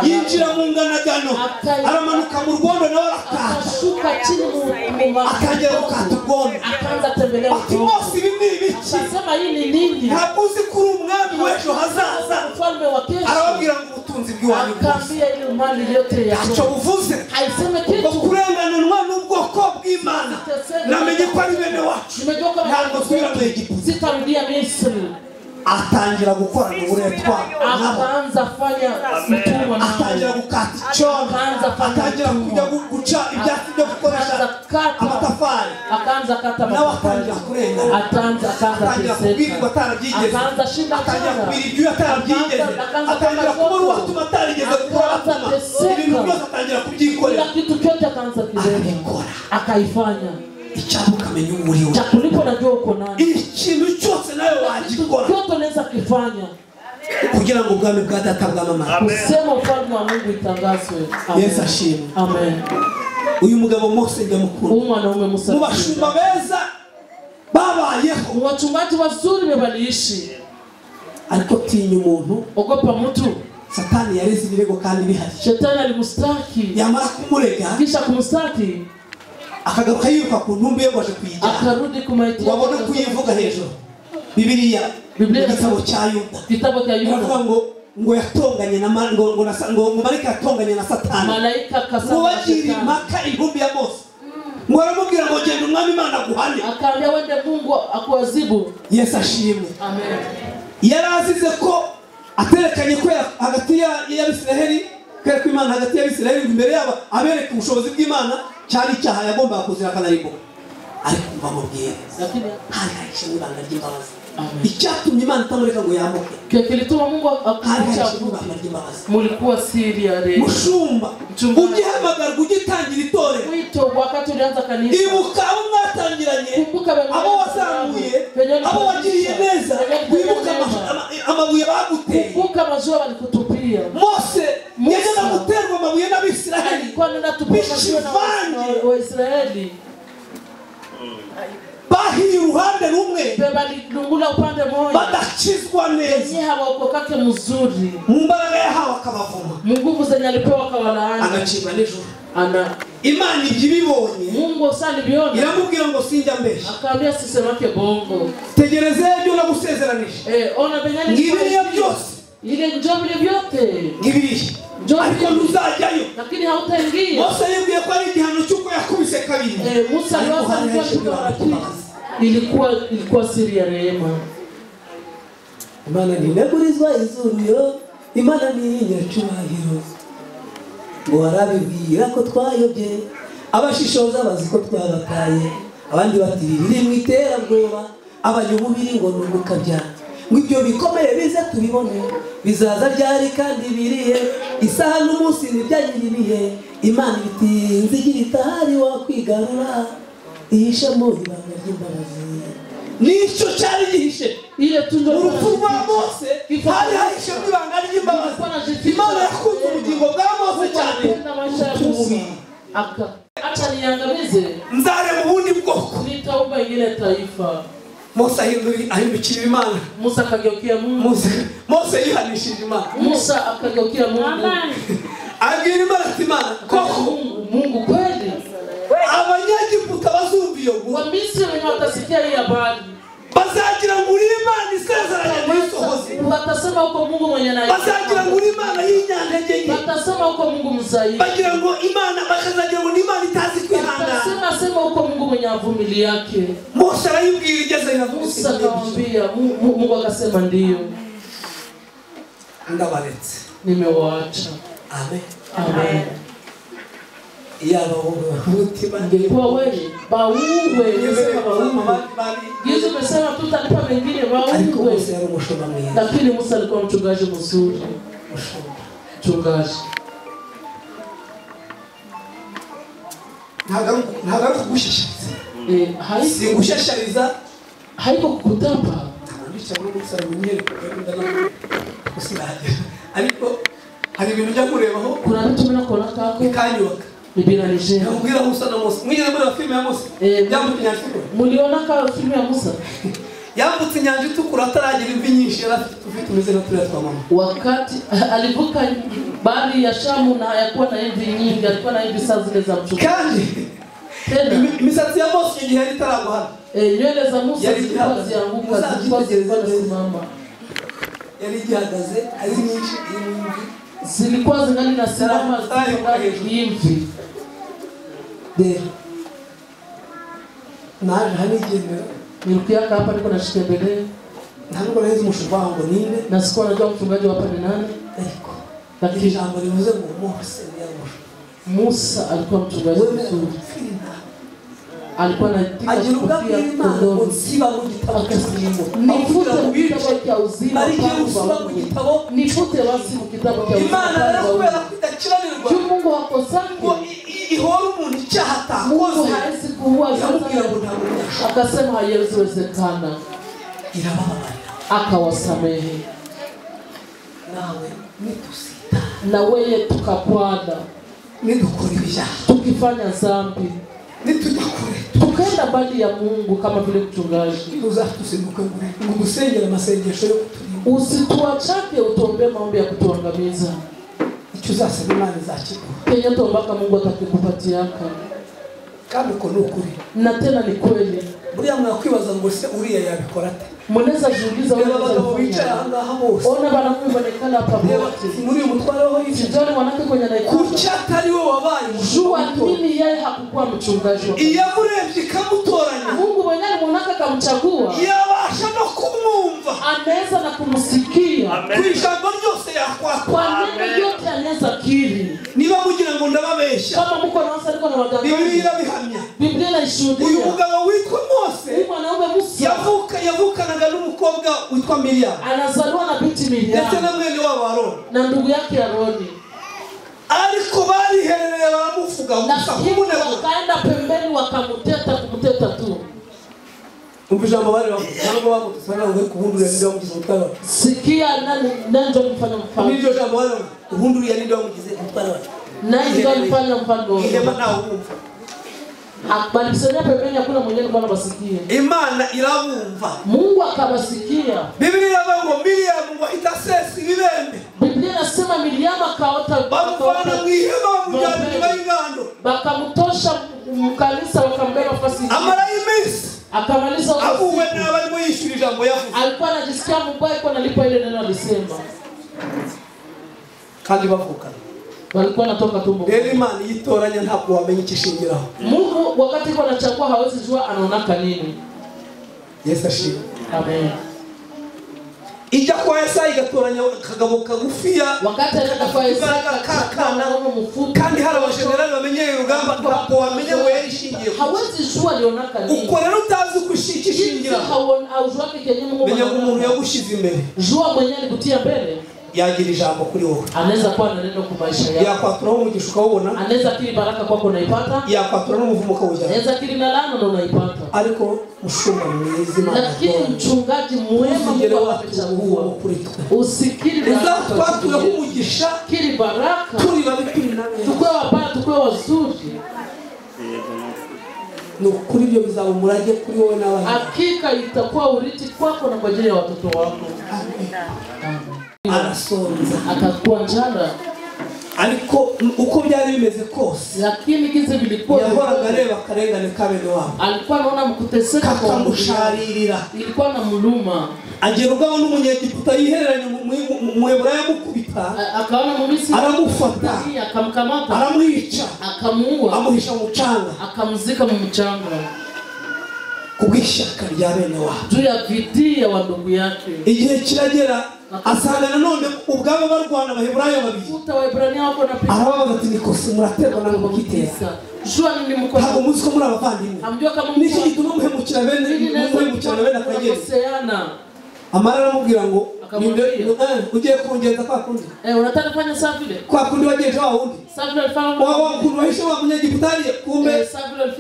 yinjira mu nganagano aramanuka mu rwondo nawe akashuka chini mu akagera gukata urwondo akaanza tembelea ati Mose ibi ni ibiki akasema hii ni nini ntabwo uzi ko uri umwami w'ejo hazaza mfalme wa kesho arababwira ngo ubutunzi bw'iwanyu akaambia ile mali yote ya ntacyo buvuze haiseme ngo kitu kurengananwa n'ubwoko bw'Imana namenye ko ari bene wacu nimejua kama ntabwo twira mu Egiputa sitarudia Misri atangira gukora mu buretwa akaanza fanya mtumwa na atangira gukata icyondo atangira kujya guca ibyatsi byo gukoresha amatafari akaanza kata nawe atangira kurengana atangira kubwirwa atarabyigeze atangira kubwira ibyo atarabyigeze atangira kubona uwatuma atarigeze gukora atuma ibintu byose atangira kubyikorera kila kitu chote akaanza kibeba akaifanya icyaha ukamenya umuriwe chakulipo najua uko nani ikintu cyose nayo wagikora kitu unaweza kifanya kugira ngo ubwami bwa data bwamamare kusema ufalme wa Mungu itangazwe Yesu ashimwe amen uyu mugabo Mose ndamukunda mwanaume Musa mu bashumba beza babayeho wachungaji wazuri bebaliishi ariko tinya umuntu ogopa mtu Satani yareze ibirego kandi bihari shetani alimustaki yamara kumurega kisha kumustaki akagaruka yiruka ku ntumbi ye gwaje kuyijyana akarudi kumaiti wabona kuyivuga hejuru Biblia igitabo cya Yuda Yuda ngo yatonganye na ngo marika yatonganye na Satani malaika kasaba bagiri maka intumbi ya Mose ngo aramubwira ngo genda umwami Imana guhane akaambia wende Mungu akuazibu Yesu ashimwe amen yarazize ko aterekanye ko hagati ya Isiraheli ko Imana hagati ya Isiraheli imbere yabo abereka ubushobozi bw'Imana cyari icyaha yagombaga kuzira kanaribo ariko bamubwira lakini harishe n'ibanga ry'imbabazi icyatumye Imana itamureka ngo yambuke kilituma Mungu akuacha mulikuwa siri ya leo mushumba ugihamagarwa ugitangira itore wito wakati ulianza kanisa ibuka abo mwatangiranye abo wasanguye abo wagiriye neza wibuka amabuye baguteye kumbuka mazuwa walikutupia Mose yagenda guterwa amabuye n'Abisiraheli kwa nenda tupia na Waisraeli bahiye uruhande rumwe balidungula upande mmoja badakizwa neza yeye hawaokokake mzuri mu mbaraga yahawe akabavuma mu nguvu zenye alipewa akawalaani agacibwa nijoro ana Imana ibibonye Mungu sana biona iramubwira ngo sinjya mbesha akaambia sisemake bongo tegereze ibyo nagusezeranije ona benyani ngibiriya byose ile njoo vile vyote ngibiriya ariko ntuzajyayo lakini hautaingia Mose yibwiye ko ari igihano cy'uko yakubise kabiri Musa aliwaza ilikuwa siri ya rehema Imana ntinegurizwa izuru Imana ni nyacubahiro ngo warabibwira ko twayobye abashishoza bazi ko twabataye abandi bati biri mu iterabwoba abanyumubiri ngo nungukabya ngo ibyo bikomeye bize tubibone bizaza ryari kandi birihe isaha n'umunsi n'ibyanyiribihe Imana bitinze igira itahari wakwigarura ihishemo ibanga ry'imbabazi nicyo cyari gihishe ile tundo urupfu rwa Mose hari hahishe ibanga ry'imbabazi Imana yakunze ubugingo bwa Mose cyane acha niangamize nzareba ubundi bwoko nitaumba ingine taifa Mose ahindukira Imana Musa akageukia Mungu Mose yihanishije Imana Musa akageukia Mungu abwira Imana ati Imana koko Mungu kweli abanyagiputa bazumva iyo nkuru Wamisri wenye watasikia hii habari bazagira ngo uri Imana isezeranye n'isohoze Watasema uko Mungu mwenye naye. Bazagira ngo Imana y'inyantegenye. Watasema uko Mungu mzaifu. Bagira ngo Imana bakazagira ngo Imana itazi kwihangana. Watasema uko Mungu mwenye avumili yake. Mose arayibwira igeze inavuga. Musa akamwambia, Mungu akasema ndio. Ndabaretse. Nimewaacha. Amen. Amen. Yaba umutima ngekuwa wewe bauwe yesema bauwe Yesu amesema tutalipa mengine bauwe lakini Musa alikuwa mchungaji mzuri mchungaji ntabwo kugushishiriza singushishiriza haiko kukutapa ariko hari ibintu byo kurebaho kuna vitu mimi nakona kako ikanyuka nibiranje nabwira Musa na Mose mwigeze muri filime ya Mose yambutse inyanja itukura muliona ka filime ya Musa yambutse inyanja itukura ataragira imvi nyinshi yarafite umeze nka turiya twa mama wakati alivuka bahari ya Shamu na hayakuwa na imvi nyingi alikuwa na imvi saa zile za mchuko kandi imisatsi ya Mose igihe yari itaragwa hano nywele za Musa zilikuwa zianguka zilikuwa zinasimama yari gihagaze ari nyinshi zilikuwa zingali na simama hivi de na hanigene nilikuwa hapa niko nashitembelea ntabwo naheze umushumba wangu ninde na sikuwa najua mchungaji hapa ni nani lakini jambo livuze ngo Mose Musa alikuwa mchungaji mzuri alikuwa anatika kufia kondoni nifute kitabu cha uzima nifute basi kitabu cha uzima Mungu hakosaki ihora umuntu icyaha Mungu haisi kuua akasema haiwezekana akawasamehe nawe nitusita na wewe tukapwada nidukora ibyaha tukifanya dhambi tukaenda mbali ya Mungu kama vile mchungaji uzatusibuka ngo gusengera amasengesho yo kuturinda usituachake utuombee maombi ya kutuangamiza icyo uzasaba Imana izakiguha Kenya tuombaka Mungu atakikupatia kandi uko nukuri na tena ni kweli buriya mwakwibaza ngo se uriya yabikora ate mnaweza jiuliza wale abagabo bicara ahangaha bose ona banakuwa bonekana hapa wote muri umutware waho yitijoni wanake kwenye naikuwa kuchatari we wabaye jua nini yeye hakukuwa mchungaji wa iya murebye kamutoranya Mungu mwenyewe mwanaka kamchagua yabasha no kumwumva anaweza na kumsikia kwijambo ryose yakwakwa kwa neno yote anaweza kiri niba mugira ngo ndababesha kama mko naanza niko na wadanganya Biblia bihamya Biblia inashuhudia uyu mugabo witwa Mose mwanaume Musa yavukanaga n'umukobwa witwa Miriam anazaliwa na binti Miriam ndetse na mwene wabo Aroni na ndugu yake Aroni ariko bariherereye baramuvuga gusa kumunego wakaenda pembeni wakamuteta tu umvijambo bari ntabwo bamutusana ngo kuhundurira ndio mugize umutwaro sikia nani ndio mfanya mfano ndio jambo bari kuhundurira ndio mugize umutwaro nani ndio mfanya mfano ihema nao umva akbalisanya pembeni hakuna mwenye alikuwa basikia Imana irabumva Mungu akabasikia Biblia yabango Miriam ngo itasesi ibembe Biblia inasema Miriam akaota bamufana mwihema mujyanye bayingando bakamutosha mkanisa wakambeba nafasi amara imisi akamaliza abuwe n'abari mu yishuri jambo yavuze alikuwa anajisikia mbaya kwa nalipa ile neno alisema kandi bavukana walikuwa natoka tumbo rero Imana yitoranya ntabwo wamenye ikishingiraho Mungu wakati kwa anachagua hawezi jua anaonaka nini Yesu ashimwe amen ijya kwa Yesaya igatoranya kagabo kagufiya wakati anaenda kwa Yesaya kakana kandi hari abajenerali bamenyeye urugamba ntabwo wamenye ngo yarishingiye hawezi jua alionaka nini uko rero utazi kushikishingira haujuake kenye Mungu menya umuntu yagushize imbere jua mwenyewe alikutia mbele yagira ijambo kuri wowe anaweza kuwa na neno kwa maisha yako yakwatura umugisha ukawubona anaweza kiri baraka kwako unaipata yakwatura n'umuvumo ukawujya anaweza kiri na laana na unaipata ariko mushumba mwiza lakini mchungaji mwema Mungu amechagua usikiri uzatwatura umugisha kiri baraka turi babikiri nawe tukwe wabaya tukwe wazuri no kuri byo bizaba umurage kuri wowe n'abana hakika itakuwa urithi kwako na kwa ajili ya watoto wako arasonza atakuwa njala ariko uko byari bimeze kose lakini kize vilikuwa yahoraga areba akarengane kabene wabo alikuwa anaona mkuteseka kwa kamusharirira ilikuwa na muluma agera ubwo n'umunyegiputa yihereranye mu Ebraya mukubita akaona mu Misri aramufata akamkamata aramwica akamuua amuhisha mu mchanga akamzika mu mchanga kubw'ishyaka rya bene wabo juu ya bidii ya ndugu yake. Igihe kiragera asanga nanone ubwabo barwana Abahebrayo babiri Waebrania wako na pia arababaza ati nikosi muraterwa na mukitera jua nini mko ntabwo muzi ko muri abavandimwe amjua kama niki gituma muhemukira bene akajeana amara aramubwira ngo ugiye kungenza kwa kundi unataka kufanya sawa vile kwa kundi wagenje wa wundi sawa vile alifanya wa kundi wahishe wa munyegiputari kumbe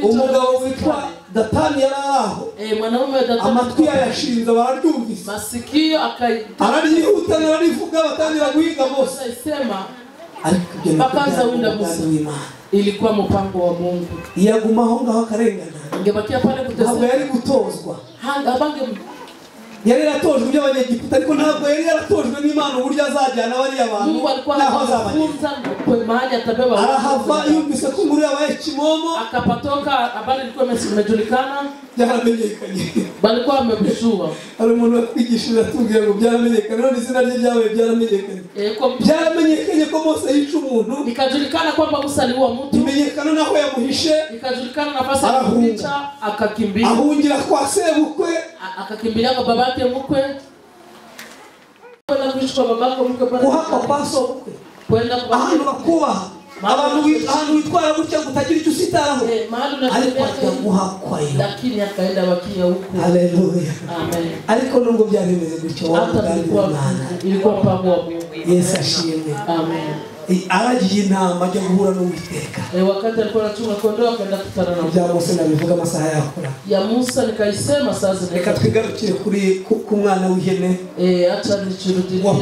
umugabo witwa Datani yaraho mwanaume wa Datani amatwi yashinze bararyumvise masikio arabyihuta narivuga batangira guhiga bose sema ariko bakaza wenda Musa ilikuwa mpango wa Mungu yagumaho ngaho karengana ingebakia pale kuteseka ntabwo yari gutozwa abange yari yaratojwe by'abanyegiputa ariko ntabwo yari yaratojwe n'Imana uburyo azajyana bari abantu Mungu alikuwa anafunza kwa mahali atabeba arahava yumvise ko muri abaye kimomo akapatoka habari ilikuwa imejulikana byaramenyekanye balikuwa wamebishua ari umuntu wakwigishije atubwira ngo byaramenyekanye none izina rye ryawe byaramenyekanye byaramenyekanye ko Mose yica umuntu ikajulikana kwamba Musa aliua mtu imenyekana naho yamuhishe ikajulikana nafasi ya kuficha akakimbia ahungira kwa sebukwe akakimbilia kwa babake mkwe kwenda kuishi kwa babake mkwe kuhapa paso mkwe kwenda kwa ahantu bakubaha abantu witwara gutya gutagira icyo usitaraho ariko akaguhakwa lakini akaenda wakia huko haleluya amen ariko nubwo byari bimeze gutyo ilikuwa mpango wa Mungu Yesu ashimwe amen aragiye inama ajya guhura n'Uwiteka wakati alikuwa anachunga kondoo akaenda kutana na bya Mose nabivuga amasaha yakora ya Musa nikaisema sasa reka twigarukire ku mwana w'ihene acha nichirudie kwa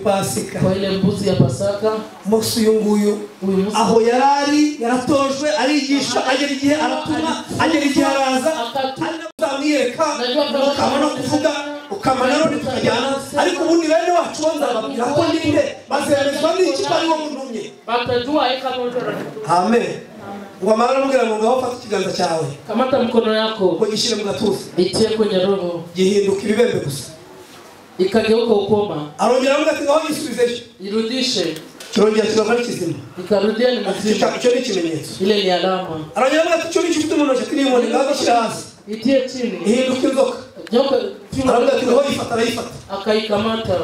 Pasika kwa ile mbuzi ya Pasaka Mose uyu nguyu aho yarari yaratojwe arigishwa agera igihe aratuma agera igihe araza azamwireka ukamana kuvuga ukamana rone tukajyana ariko ubundi bene wacu nzababwira ko ninde bazerezwa n'iki bari wo munumye batajua ikamotora amen ngo amara mubwira ngo ngaho fata ikiganza cyawe kamata mkono yako ngo gishire mu gatuza itie kwenye roho gihinduka ibibembe gusa ikageuka ukoma arongera ngo ati ngaho gisubizeyo irudishe kirongera kigava kizima ikarudia ni mzima icyo ni ikimenyetso ile ni alama arongera ngo ati cyo ni gifite umuntu cyakiri mu ngaho gishira hasi itie chini ihinduka inzoka joka arongera ati ngaho yifata akaikamata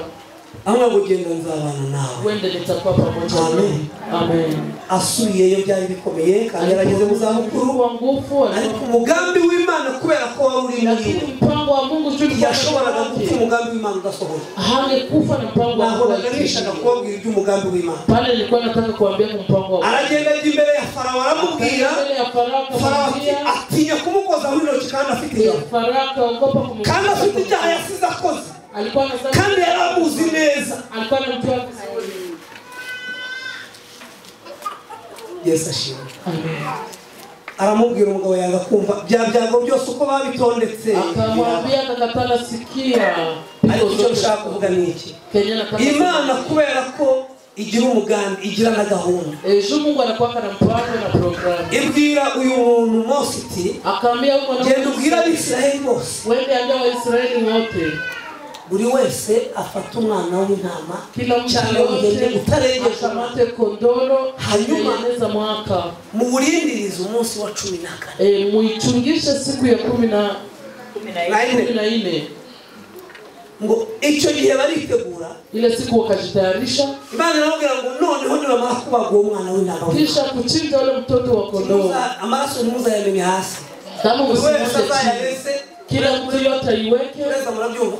amwe gugenda nzabana nawe wende nitakuwa pamoja amen amen asubiyeyo byari bikomeye kandi yarageze mu zamukuru wa nguvu ariko umugambi w'Imana kubera ko wari uri muri mpango wa Mungu yashoboraga gupfa umugambi w'Imana udasohoye hangekufa na mpango wa Mungu nishaka kubabwira iby'umugambi w'Imana pale nilikuwa nataka kuambia mpango wa aragenda imbere ya Farao aramubwira Farao atinya kumukoza w'intoki kandi afite Farao ogopa kumkoza kandi afite icyaha yasize akoze alikuwa anasema kandi yaramuzi neza alikuwa anamjua vizuri Yesu ashimwe amen aramubwira umugabo yanga kumva bya byago byose uko babitondetse akamwambia akakatala sikia ariko icyo ushaka kuvuga ni iki Imana kubera ko igira umugambi igira na gahunda ejo Mungu anakuwa na mpango na program ibwira uyu muntu Mose iti akaambia huko genda ubwira Abisirayeli bose wende ambia Waisraeli wote buri wese afata umwana w'intama kila mtu utarengeje akamate kondoro hanyuma neza mwaka muburindirize umunsi wa 14 muichungishe siku ya 14 ngo icyo gihe baritegura ile siku wakajitayarisha Imana iramubwira ngo noneho nibamara kubaga uwo mwana w'intama kisha kuchinja ule mtoto wa kondoo amaraso ntuzayamenya hasi kama msimuze kila mtu yote aiweke ureza murabyumva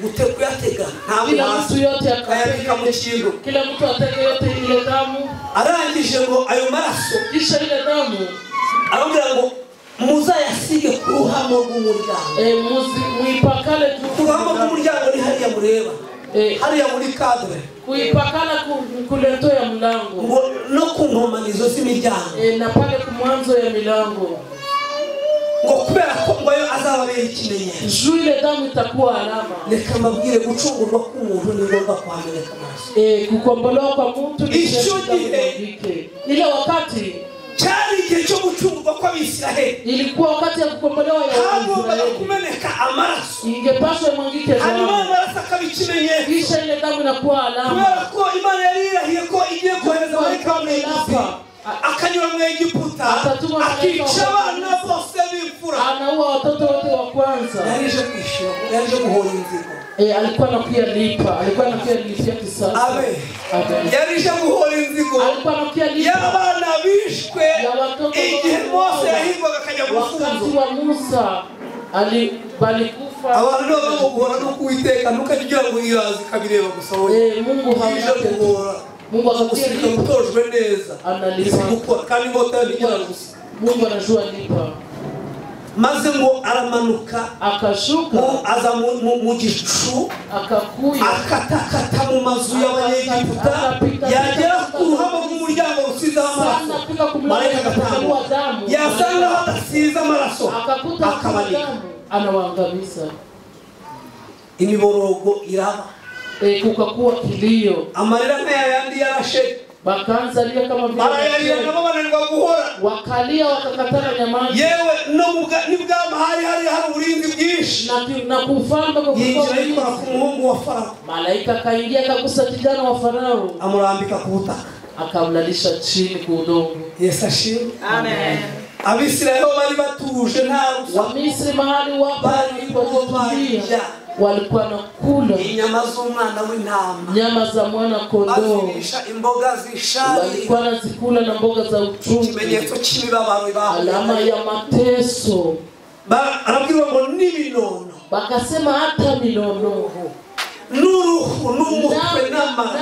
gute kuyatega kila mtu yote akayabika mu kintu kila mtu atege yote ile damu arangije ngo ayo maraso kisha ile damu arambwira ngo muzayasige ku ruhamo rw'umuryango muipakale ku ruhamo rw'umuryango ni hariya mureba hariya muri cadre kuipakala kuleto ya mlango ngo no ku nkomanizo z'imiryango na pale ku mwanzo ya milango ngo kubera ko ngo azababera ikimenyetso. Juu ile damu itakuwa alama. Reka mbabwire gucungurwa k'umuntu ni ngombwa kwameneka amaraso. Kukombolewa kwa mtu ni ile wakati cyari igihe cyo gucungurwa kw'Abisiraheli. Ilikuwa wakati ya kukombolewa ya Israeli. Kumeneka amaraso. Ingepaswa mwangike damu. Hanyuma amaraso akabikimenyetso. Kisha ile damu inakuwa alama. Kubera ko Imana yari irahiye ko igiye kohereza marayika w'Imana akanyura mu Egiputa akica abana bose b'imfura. Anaua watoto wote wa kwanza. Yarije guhora inzigo. Alikuwa anakuya lipa. Alikuwa anakuya lipia kisasa. Amen. Yarije guhora inzigo. Alikuwa anakuya lipa. Y'abana bishwe igihe Mose yahigwaga akajya gufunga. Wakati wa Musa balikufa. Abantu babo guhora no kuwiteka nukagira ngo irazi kabireba gusa wowe. Mungu guhora. Mungu akakusika utojwe neza. Analipa kandi ngota ndigera gusa. Mungu anajua lipa. Maze ngo aramanuka akashuka aza mu gicu akakuya akatakata mu mazu y'Abanyegiputa yagera ku ruhamo rw'umuryango rusize amaraso marayika agatangwa yasanga hadasize amaraso akabanika anawaangamiza. Imiborogo iraba kukakuwa kilio amarira nk'ayandi yarashe bakaanza lia kama vile barayarira nabo bananirwa guhora wakalia wakakatana nyamazi yewe no nibwama hari uburinzi bwinshi na kufamba kwa yinjira ku muhungu wa Farao. Malaika kaingia akagusa kijana wa Farao amurambika ku butaka akamlalisha chini kwa udongo. Yesu ashimwe. Amen. Abisirayeli bari batuje nta rusa. Wa Misri mahali wapo walikuwa walikuwa nakula inyama z'umwana w'intama, nyama za mwana kondoo, imboga z'ishari, walikuwa nazikula na mboga za uchungu, ikimenyetso cy'imibabaro ibaho, alama ya mateso. Arabwirwa ngo n'ibinono, bakasema hata minono n'uruhu n'umutwe n'amara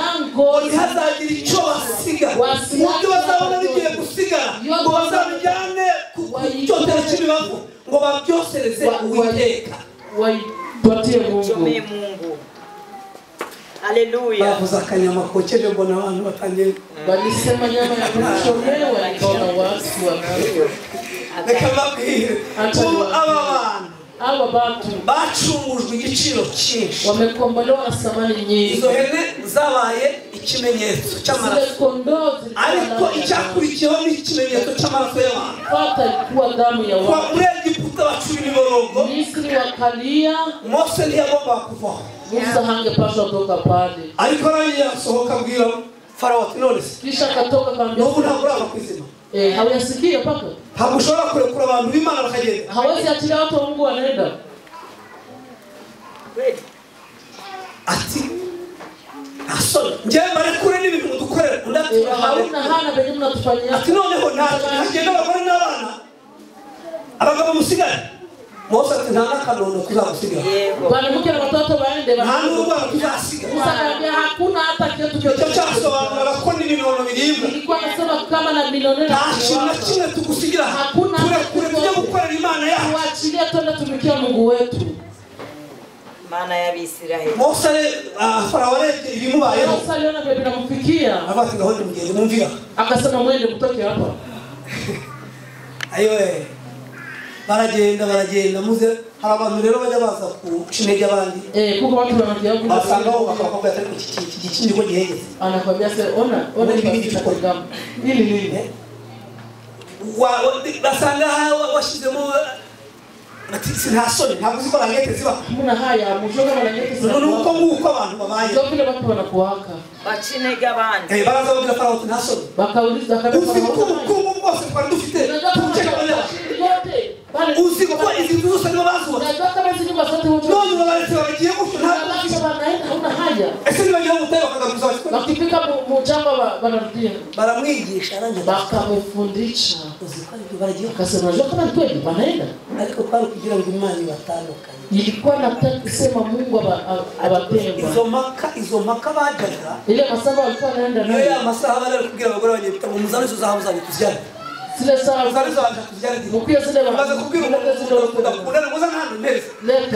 ntihazagira icyo basiga, ubwo bazabona bigiye gusigara ngo bazabijyane ku cyotero cy'imibavu ngo babyosereze Uwiteka. Tuatie Mungu. Haleluya. Bavuza akanyama kokeje mbona abantu batangiye balisema nyama ya kuchomewa ikaona watu wanayo. Nekababwire aba bantu bacungujwe igiciro cyinshi, wamekombolewa na thamani nyingi. Izo hene zabaye ikimenyetso cy'amaraso, ariko icyakurikiyeho ni ikimenyetso cy'amaraso y'abantu. Fata ilikuwa damu ya watu. Kwa Egiputa bacura imiborogo, Misri wakalia, Mose ntiyagomba kuvaho, Musa hangepaswa kutoka pale. Ariko arangiye asohoka abwira Farao ati none kisha katoka kaambia nubwo ntabwo urava kwizima, hawayasikia paka ntabwo ushobora kurekura abantu b'Imana bakagenda, hawezi achilia watu wa Mungu wanaenda. Ati asole njye barekure n'ibintu mudukorera undatura hauna hana benye mnatufanyia. Ati noneho ntagenda abagore n'abana abagabo musigare. Mose ati nta nakanono kuzagusiga, bana mke na watoto waende nta n'urwa kuzasiga. Musa akaambia hakuna hata kitu cyo cyasobanura ko n'ibinono biribwa. Ilikuwa nasema kama na milionera nta kintu na kimwe tugusigira, hakuna turekure tujye gukorera Imana yacu, tuachilie twende tumikia Mungu wetu, Mana ya Bisiraheli. Mose Farao arebye ibimubayeho, Musa aliona bibi namfikia, abati ngaho mugende mumvira, akasema mwende mtoke hapa. Ayo baragenda muze. Hari abantu rero bajya baza ku cinege abandi, kuko watu wanakiabu basangaho bakakubwira ati iki gikindi ko gihegeze, anakwambia sasa ona ibindi gikorwa nini basanga washizemo ati nta soni, ntabwo uzi ko rangete ziba, muna haya mushoga rangete ziba, none uko nguko abantu babaye, ndio vile watu wanakuwaka bacinega abandi, baraza babwira Farao ati nta soni, bakauliza kabisa ubukungu bwose twari dufite uzi ko izi zose nibo bazuba, unajua kama hizi nyumba zote wote none babaretse bagiye gutyo, ntabwo banaenda, hauna haja. Ese nibagiye gutera bakagaruza wakifika mujamba banarudia, baramwigisha aranje bakamufundisha, uziko ibyo baragiye, akasema unajua kama kweli wanaenda, ariko kwari kugira ngo Imana ibatandukanye. Ilikuwa nataka kusema Mungu abatenga izo maka bajaga, ile masaha walikuwa wanaenda nayo ya masaha bari kugira abagore banyita mu muzari zo zahabu zabi tujyana zile saa muzari zo baje tujyana mukwiye zile baze kubwira umuntu kudakunda muza nkano neza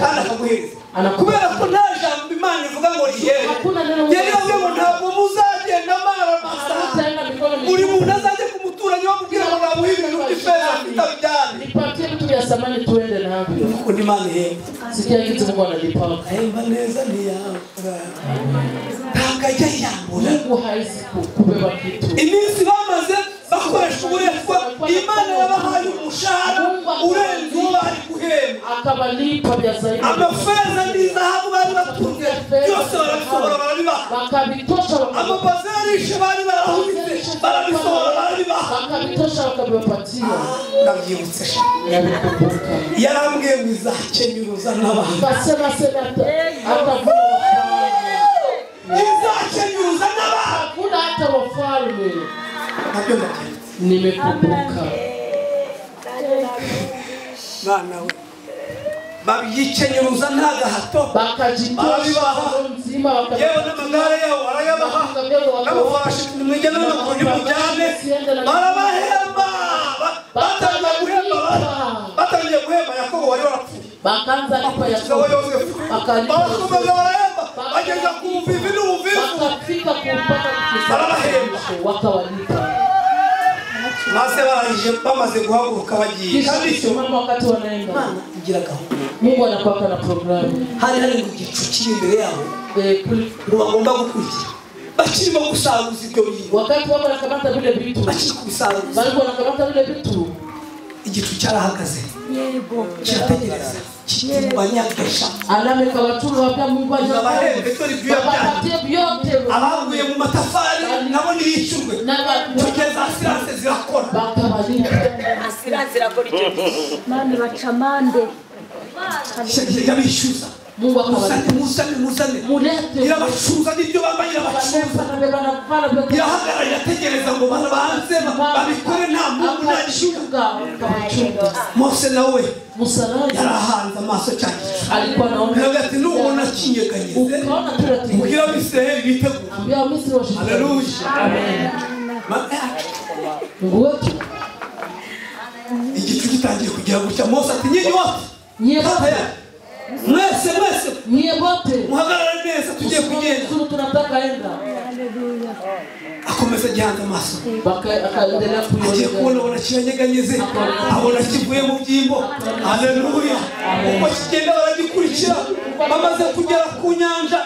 kandi akaguheza, kubera ko nta jambo Imana ivuga ngo rihere, yari avuga ngo ntabwo muzagenda mara masaha, uri muntu azaje kumuturanye bamubwira ngo namuhibire n'ifeza bitabijyane, nipatie vitu vya samani Imana ihemba. Sikia kitu Mungu analipaka. Ahemba neza ntiyambura. Ntakajya yambura. Mungu haizi kubeba kitu. Iminsi bamaze bakoresha uburetwa, Imana yabahaye umushahara urenze uwo bari guhemba. Akabalipa bya zaidi. Amafeza n'izahabu bari batunze byose barabisohora barabibaha. Bakabitosha amabazarishe bari barahunze barabisohora barabibaha. Bakabitosha bakabipatia. Ndabyibutse yarambwiye ngo izakenyuruza n'abantu. Basema atavuga izakenyuruza n'abantu. Hakuna hata wafalme. Nimekumbuka. Bana we babyicenyuruza nta gahato bakajitosha nzima yewe n'amagare yabo arayabaha n'amafarashi n'umujyana n'amakuru y'umujyane barabahemba batangiye guhemba Yakobo wari warapfuye bakanza lipa Yakobo barakomeza barahemba bageza ku buvivi n'ubuvivu bakafika kumpaka barabahemba wakawalipa maze barangije bamaze guhaguruka bagiye kandi icyo wakati wanaenda igira gahunda Mungu anakuwa na programu hari igicu kiri imbere yabo bagomba gukurikira bakirimo gusaruza ibyo bintu wakati wako nakamata vile vitu bakiri kubisaruza bali wanakamata vile vitu igicu cyarahagaze yego kirategereza kibanyagesha anameka watu wapya Mungu abahembe tori byote abaguye mu matafari nabo nibicurwe tugeza asiranse zirakora bakabalipa asiranse irakora icyo mani bacamande yabishyuza Mungu akabalipa muzane mulete irabacuza n'ibyo bambaye irabacuza irahagarara irategereza ngo banze babikore nta muntu ntagishuka Mose nawe yarahanze amaso cyane alikuwa anaona ati nubona kinyeganyeze ukaona turati ubwira Abisirayeli bitegura ambia Misri washike haleluya amen Mungu wetu igicu gitangiye kugira gutya Mose ati nyinyi wote mwese nyie bote muhagarare neza tugiye kugenda tunataka enda akomeza gihanze amaso akaendelea kuona wanakiranyeganyeze abona kivuye mu byimbo haleluya uko kigenda baragikurikira bamaze kugera ku nyanja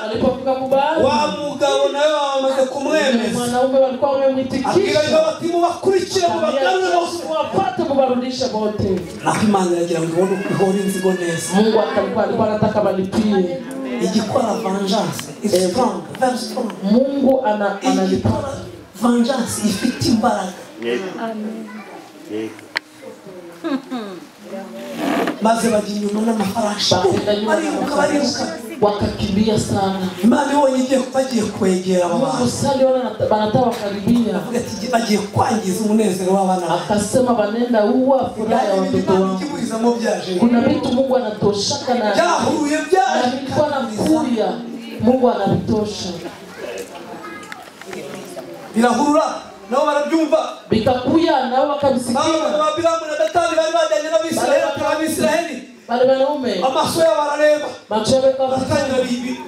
wa mugabo nawe bamaze kumwemeza mwanaume walikuwa wamemwitikisha bati mubakurikire mubagarure bose wapate kubarudisha bote Imana yagira ngo ubone ihore inzigo neza Mungu alikuwa anataka balipie igikora vengeance is strong very strong Mungu analipa vengeance ifite imbaraga amen maze bajya inyuma n'amafarashi bariruka wakakimbia sana Imana ibonye bagiye kwegera aba bantu usali banataka wakaribia bagiye kwangiza umunezero w'abana akasema banenda uwa furaha ya watoto wangu kuna vitu Mungu anatoshaka na byahuye alikuwa anakuya Mungu anatosha birahurura nabo barabyumva bikakuya nao wakabisikia Abiramu na Datani bari bajyanye n'Abisirayeli bale banaume amaso yabo barareba macho yao batangira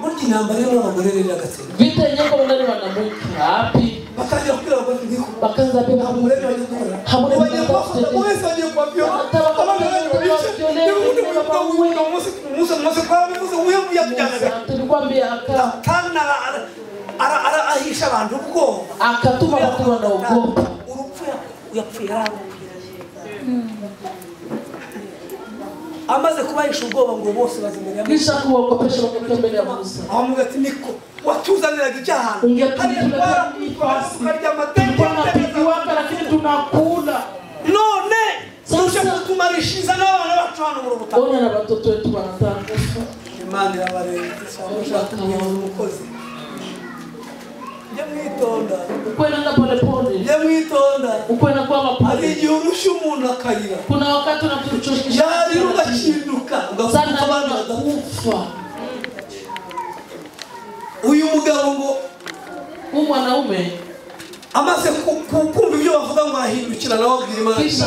burya intambara rero n'abagore rero agatsinda vita nyeko ndani wanamke hapi batangira kubwira abagore ndiko bakaanza beba hamure bagiye gukora hamure bagiye kubafata bose bagiye kubabyo Musa kwa bivuze uyo yatujyanaga tulikwambia kana ara ahisha abantu ubwo akatuma watu wanaogopa urupfu yapfuye amaze kubahisha ubwoba ngo bose bazimenya kisha kuwakopesha wakati mbele ya Musa amugati niko watuzaniraga icyaha ungetuleta nifasi tunapigiwaka lakini tunakula none sasa kutumarishiza n'abana bacu hano mu rubutaka ona na watoto wetu wanataka Imana irabarengera cyangwa umukozi Yamwitonda ukwenda pole pole yamwitonda ukwenda kwa mapole ari igihe urusha umuntu akarira kuna wakati unatuchosha yari ugakinduka sana kufa uyu mugabo ngo mwanaume amaze kumva ibyo bavuga ngo ahindukira nawe abwira Imana kisha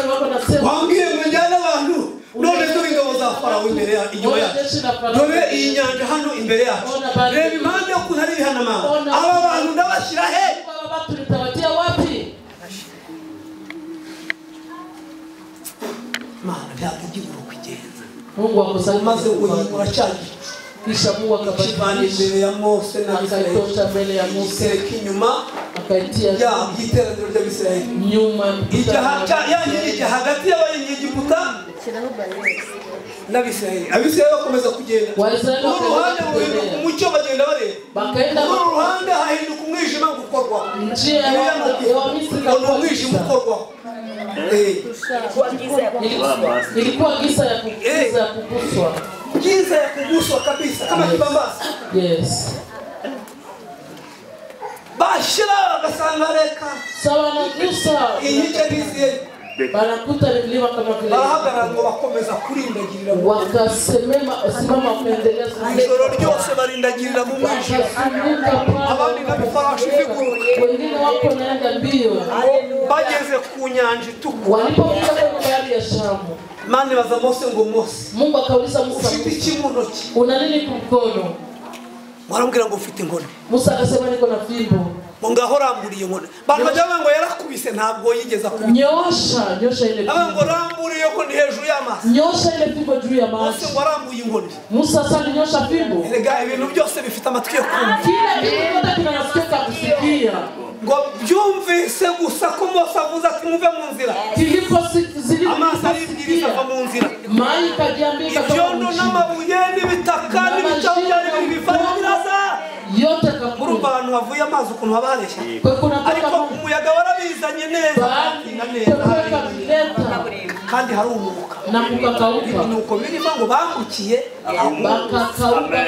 wako nasema wambwiye ngo njyane abantu none dore ingabo za Farawo imbere ya inyuma yacu dore iyi nyanja hano imbere yacu reba impande yo kuntari bihanama aba bantu ndabashyira he baba tulitawatia wapi Mana byagiye kugenda Mungu akusaidia maze uyibura cyane kisha Mungu akabadili imbere ya Mose na Israeli akaitosha mbele ya Musa kinyuma akaitia igiteraniro ry'Abisirayeli nyuma ijya hagati y'Abanyegiputa n'Abisirayeli. Abisirayeli bakomeza kugenda uruhande umucyo bagenda bareba bakaenda uruhande hahinduka umwijima gukorwa njia ya Misri kwa umwijima gukorwa ilikuwa giza ya kuguswa giza ya kuguswa kabisa kama kibambasi. Yes. Bashira basangareka sawa na gusa inyice n'iziye barakuta milima kama vile barahagarara ngo bakomeza kurindagirira wakasemema simama kuendelea ijoro ryose barindagirira mu mwijima abandi n'abifarashi biguruka wengine wako naenda mbio bageze ku nyanja itukura walipofika kwenye bahari ya Shamu Mani baza Mose ngo Mose Mungu akauliza Musa ufite iki mu ntoki una nini mkono Mwarambwira ngo ufite inkoni Musa akasema niko na fimbo ngaho ramburiye inkoni bantu bajya ngo yarakubise ntabwo yigeza ku nyosha ile fimbo ngo ramburiye ko ni hejuru y'amazi nyosha ile fimbo juu ya maji Mose ngo arambuye inkoni Musa sasa nyosha fimbo erega ibintu byose bifite amatwi yo kumva kila kitu kimoja kinasikia kusikia ngo byumvise gusa ko Mose avuze ati muve mu nzira kilipo zili amazi aribwiriza va mu nzira mai kajiambia ibyondo n'amabuye n'ibitaka n'ibicabyari bivanaza yote kakuru abantu bavuye amazi ukuntu babareshya ariko umuyaga warabizanye neza kandi hari umuka na kukakauka nuko birimo ngo bangukiye bakakauka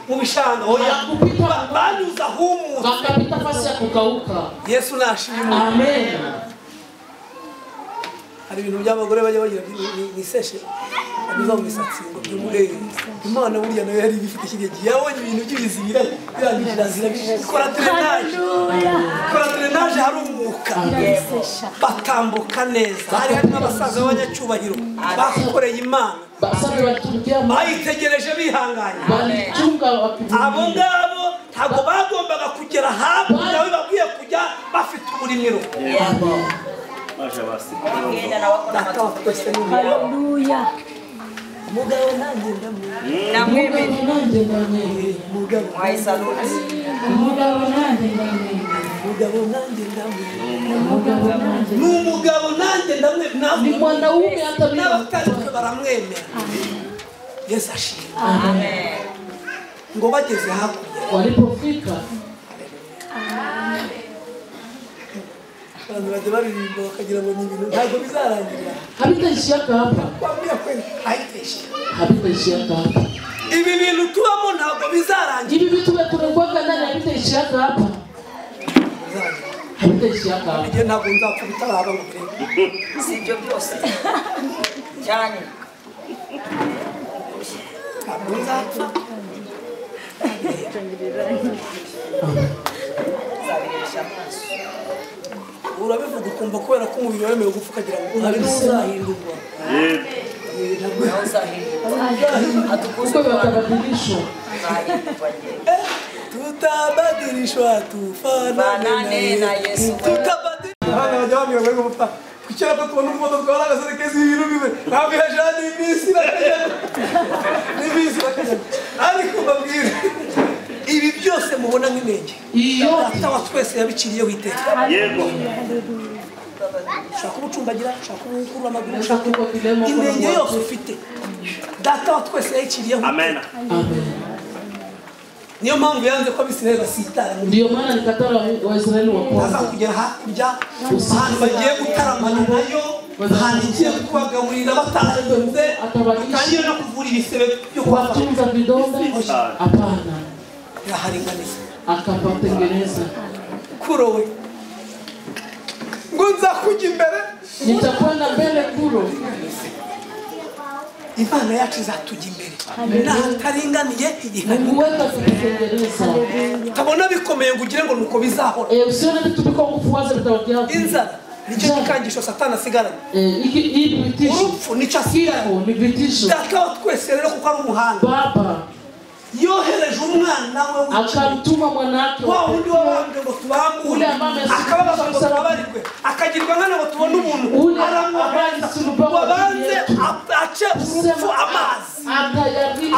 mu bishanga oya banyuza humu bakapita fasi ya kukauka. Yesu nashimwe Amen. hari ibintu by'abagore bajya bagira niseshe abiza mu misatsi ngo byumure Imana burya nayo yari bifite ikigege yabonye ibintu by'ibizibira birangirira bikora drenaje hari umuka batambuka neza hari n'abasaza b'abanyacyubahiro bakoreye Imana basabe baturukiya bayitegereje bihanganye balichunga abo ngabo ntabwo bagombaga kugera hakurya babwiye kujya bafite uburimiro Maja basi. Haleluya. Mugabo nanjye Namweme. mugabo Mwayisaluti. n'umugabo nanjye ni mwanaume hata mimi n'abatari baramwemera Yesu ashimwe Amen. ngo bageze hakurya walipofika abantu bajya baririmba bakagira ngo ni ibintu ntabwo bizarangirira habitaishia hapa kwambia kweli habitaishia hapa ibi bintu tubamo ntabwo bizarangira hivi vitu vya tunakuweka ndani habitaishia hapa habitaishia hapa igihe ntabwo nzakubita araba ngo birebe Sibyo byose. Cyane. ntabwo nzapfa Zabirisha amaso. urabivuga ukumva kubera ko umubiri wemewe gupfa ukagira ngo hari n'uzahindurwa uko watabadilishwa tutabadilishwa tufanane na Yesu. tutabadilishwa gupfa kucyera ko tubona umumodo twara agaserekeza ibintu bibe ntabwo yajana iminsi nakajya ariko babwire ibi byose mubona nk'inenge iyo atawa twese yabiciriyeho iteka Yego. ushaka ubucumbagira ushaka ubukuru amaguru ushaka inenge yose ufite data wa twese yayiciriyeho Amen. niyo mpamvu yanze ko Abisirayeli basitara ndio maana nikatara Waisraeli wa kwanza kugera hakurya ahantu bagiye gutaramana nayo ahantu igiye kubagaburira batahanze batangiye no kuvura ibisebe byo kuwatunza vidonda hapana yaharinganiza akapatengeneza kurowe ngo nza kujya imbere nitakwenda mbele kuro Imana yacu izatujya imbere n'ahataringaniye kuweka kutengeneza kabona bikomeye ngo ugire ngo nuko bizahora usione vitu biko kufuaza vitawakia inzara nicyo gikangisho Satani asigaranye hii vitisho urupfu nicyo asigaranye ni vitisho data wa twese rero kuko ari umuhanga baba yohereje umwana we akamtuma mwanake wa undi wabambwe ngo tubambure ule ambaye akabaza ngo tubabarirwe akagirwa nkana ngo tubone umuntu wabanze ace urupfu amazi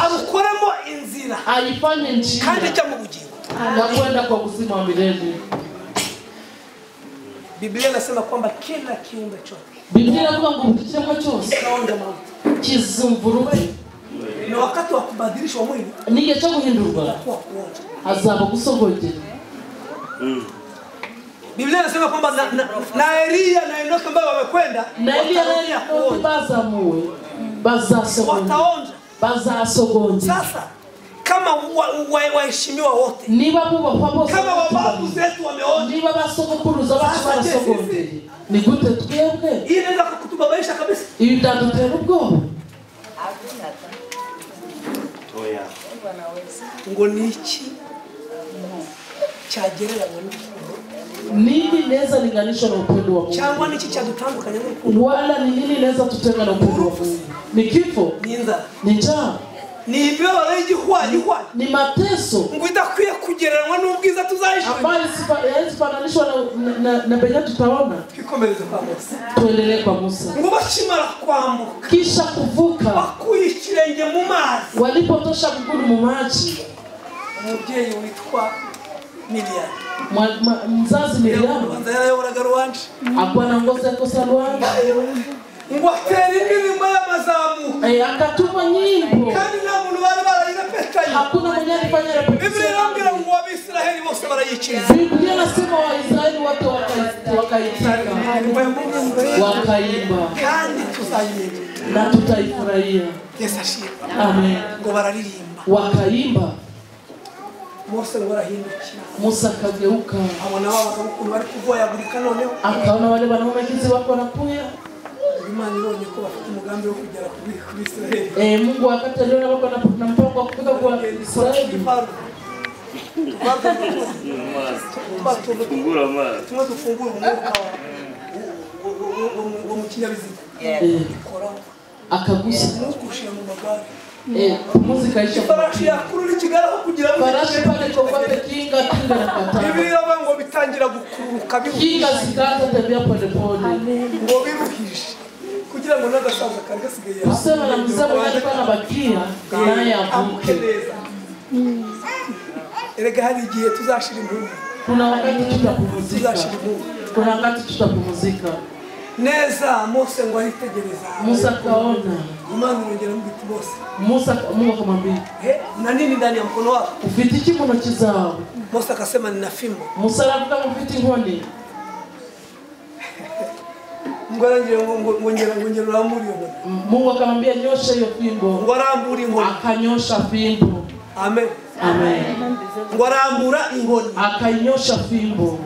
arukoremo inzira aifanye njia kandi ajya mu bugingo na kwenda kwa uzima wa milele. Biblia inasema kwamba kila kiumbe chote Biblia inavuga ngo kiremwa cyose kaonja mauti kizumvuruke na wakati wa kubadilishwa mwili nige cyo guhindurwa azaba gusogogera. Biblia inasema kwamba na Elia na Enoka ambao wamekwenda na Elia bazamuwe bazasogogera bazasogonje. Sasa kama waheshimiwa wote niba bubahwa bose kama wababu zetu wameona niba basogokuruza bacu barasogongeye ni gute twebwe hii inaweza kutubabaisha kabisa ibi ndadutera ubwoba ngo niki cyagereranywa nini neza linganisho na upendo wa Mungu cyangwa niki cyadutandukanya n'urukundo wala ni nini neza tutenga na upendo wa Mungu ni kifo ni njaa ni imibabaro y'igihwanyi ni mateso ngo idakwiye kugereranywa n'ubwiza tuzayishura ambayo sifananishwa na penye tutaona. Twikomereze kwa Musa Tuendelee kwa Musa. ngo bashimara kwambuka kisha kuvuka bakuye ikirenge mu mazi walipotosha mguu mu maji umubyeyi witwa Miriam mzazi Miriam yarayoboraga Rwanda akwa na ngozi ya kosa Rwanda ngo atera indirimbo y'amazamu akatuma nyimbo kandi nta muntu bari barayirepetanye hakuna mwenye alifanya repetition. Biblia inambira ngo Abisiraheli bose barayikiriza Biblia inasema Waisraeli wote wakaimba kandi tuzayimenya na tutaifurahia. Yesu ashimwe. Amen. Ngo bararirimba wakaimba. Mose ngo arahindukira Musa akageuka abona abagabo ukuntu bari kuvoyagurika noneho akaona wale wanaumekizi wako wanakuya. Imana ibonye ko bafite umugambi wo kugera kuri Israeli. Mungu wakati aliona wako na mpango wa kufika kwa Israeli. Fungura mara. Tufungura umwuka wa mukinyabiziga. Akagusa kushira mu magare. Muzika isha farashi yakurura ikigaraho kugira ngo farashi pale kwa kinga na kata. Biblia ngo bitangira gukururuka kinga zikaanza tembea pole pole. Ngo biruhije kugira ngo nagasaza kari gasigaye. Usema na mzee alikuwa anabakia naye avuke. Erega hari igihe tuzashira impundu. Kuna wakati tutapumzika. Kuna wakati tutapumzika. Neza Mose ngo aritegereza. Musa kaona. Imana irongera mbiti Mose. Musa Mungu akamwambia, na nini ndani ya mkono wako? Ufite iki mu ntoki zawe? Mose akasema nina fimbo. Musa aravuga ngo ufite inkoni. Ngo ngongera uramuri iyo. Mungu akamwambia nyosha hiyo fimbo. Ngo arambura inkoni. Akanyosha fimbo. Amen. Amen. Ngo arambura inkoni. Akanyosha fimbo.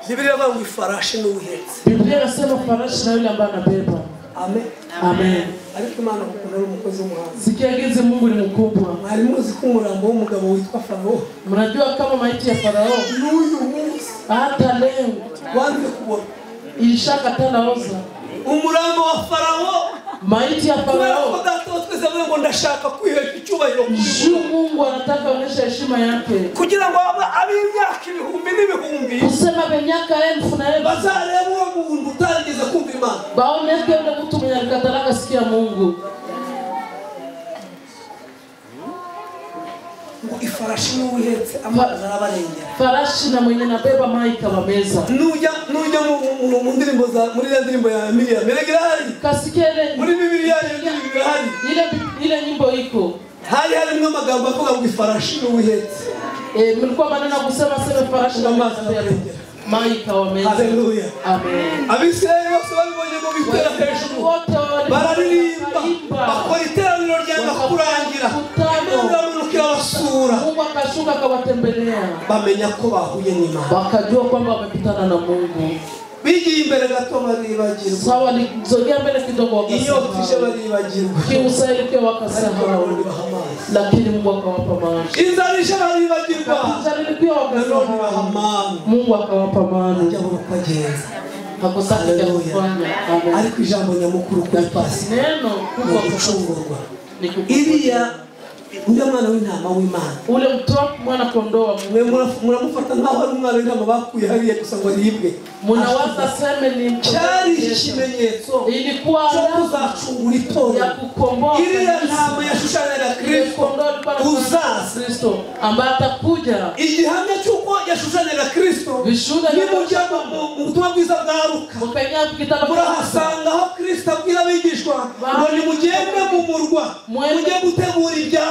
Biblia ngo ifarashi n'uhetse. Biblia inasema farashi na yule ambaye anabeba. Amen. Amen. Ariko Imana ukunda umukozi w'umuhanzi. Sikiagize Mungu ni mkubwa. Mwari muzi ko umurambo w'umugabo witwa Farao. Mnajua kama maiti ya Farao n'uyu munsi hata leo wanze kubona ilishakatana oza. Umurambo wa Farao, maiti ya Farao. Kwa data twese ngo ndashaka kwihesha icyubahiro kuri Mungu anataka aoneshe heshima yake. Kugira ngo ab'imyaka ibihumbi n'ibihumbi kusema benyaka 1000 na 1000 bazareba uwo muntu utageze kumva Imana. Baoneke yule mtu mwenye alikatalaka sikia Mungu. Ngo ifarashi n'uhetse amazi arabarengera. Farashi na mwenye nabeba maika wa meza. Nuja mu ndirimbo za muri ya ndirimbo ya Miriam. Meregerari. Kasikele muri Biblia hari. Ile nyimbo iko. Hari amagambo avuga ngo ifarashi n'uhetse. Mlikuwa maneno kusema sema farashi na mazi arabarengera. Maika wa meza. Haleluya. Amen. Abisirayeli bose babonye ngo bitera hejuru. Bararirimba. Bakora iteraniro ryanga kurangira. Mungu akashuka akawatembelea. Bamenya ko bahuye n'Imana. Bakajua kwamba wamekutana na Mungu. Bigiye imbere gato baribagirwa. Sawa nizogea mbele kidogo wakasema. Iyo kisha baribagirwa. Kiusaidike wakasahau. Lakini Mungu akawapa maji. Inzalisha baribagirwa. Inzalisha wakasahau. Mungu akawapa maji. Jambo kajenza. Hakosaka kufanya. Ariko ijambo nyamukuru kwa pasi. Neno kubwa kuchungurwa. Iliya ujya mwana w'intama w'Imana ule mtoto mwana kondoo wa Mungu muramufata nkaho ari umwana w'intama bakuye hariya gusa ngo aribwe munawaza seme ni cyari ikimenyetso ilikuwa kuzacungura itorero ya kukomboa iriya ntama yashushanyaga Kristo Kristo ambaye atakuja igihamya cy'uko yashushanyaga Kristo ni mu butumwa bwiza bwa Luka murahasanga aho Kristo abwira abigishwa ngo nimugende mu murwa mujye gutegura ibya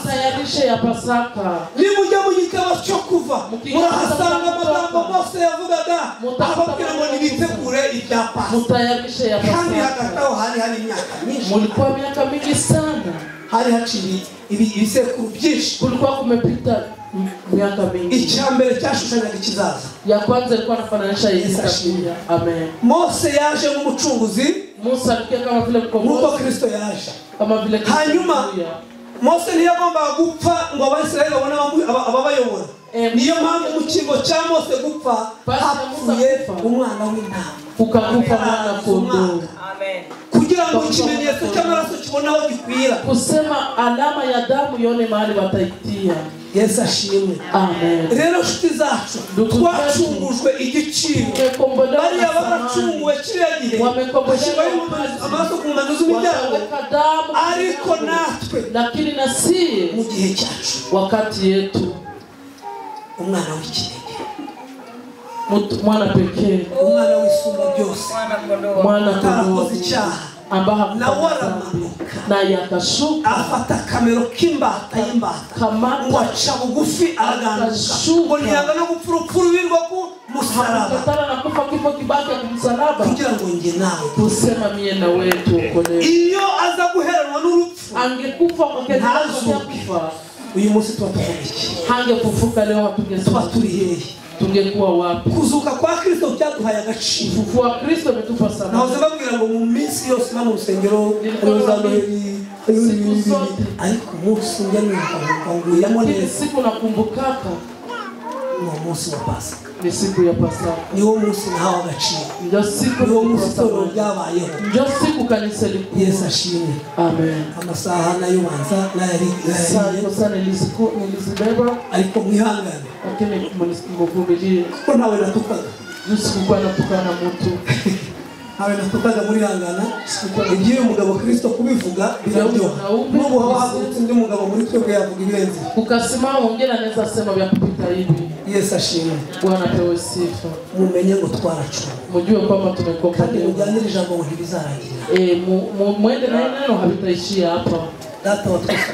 tayarishe ya Pasaka nimujye mu gitabo cyo kuva murahasanga amagambo Mose yavugaga ababwira ngo nibitegure ibya Pasaka mutayarishe ya Pasaka kandi hagati aho hari imyaka myinshi mulikuwa miaka mingi sana hari haciye ibisekuru byinshi kulikuwa kumepita miaka mingi icyambere cyashushanyaga ikizaza ya kwanza ilikuwa anafananisha Yesu atakuja amen Mose yaje nk'umucunguzi Musa alikuwa kama vile mkombozi nuko Kristo yaje kama vile hanyuma Mose ntiyagombaga gupfa ngo Abisirayeli babone ababayobora niyo mpamvu mu kigo cya Mose gupfa hapfuye umwana w'intama ukakufa mwana kondoo amen kugira ngo ikimenyetso cy'amaraso kibone aho gikwira kusema alama ya damu yone mahali bataitia Yesu ashimwe amen rero nshuti zacu twacungujwe igiciro bariya baracunguwe kiriya gihe bashyiraho amaraso ku mpande z'imiryango ariko natwe lakini na si mu gihe cyacu wakati yetu umwana w'ikinege mwana pekee umwana w'isumba byose mwana kondoo icyaha ambaha na waramanuka na yakashuka afata kamero k'imbata y'imbata ngo aca bugufi araganduka ngo ntiyanga no gupfa urupfu rubirwa ku musaraba akatana na kufa kifo kibaki ya kumsalaba kugira ngo nge nawe kusema mie na wewe tuokolewe iyo aza guheranwa n'urupfu angekufa kwa kesi kufa uyu munsi tuba tuvuga hangefufuka leo tuba turi hehe tungekuwa wapi kuzuka kwa Kristo byaduhaye agaciro kufufua Kristo umetupa sana nahoze babwira ngo mu minsi yose mu rusengero ariko umunsi njya ninguyamo neza siku nakumbukaka ni umunsi wa Pasaka ni siku ya Pasaka niwo munsi nahawe agaciro ndio siku niwo munsi itorero ryabayeho ndio siku kanisa liko Yesu ashimwe amen amasaha nayo banza nayari sana nilizibeba ariko mwihangane lakini mvumilie ko nawe natukaga sikukuwa natukana mtu nawe natukaga muri hangana igiye umugabo Kristo kubivuga biraryoha n'ubu haba hagurutse undi mugabo muri twebwe yavuga ibirenze ukasimama mwingine anaweza sema vya kupita hivi Yesu ashimwe Bwana pewe sifa mumenye ngo twaracu mujue kwamba tumekombolewa kandi mujyanire ijambo ngo ntibizarangira mwende na neno habitaishia hapa data wa twese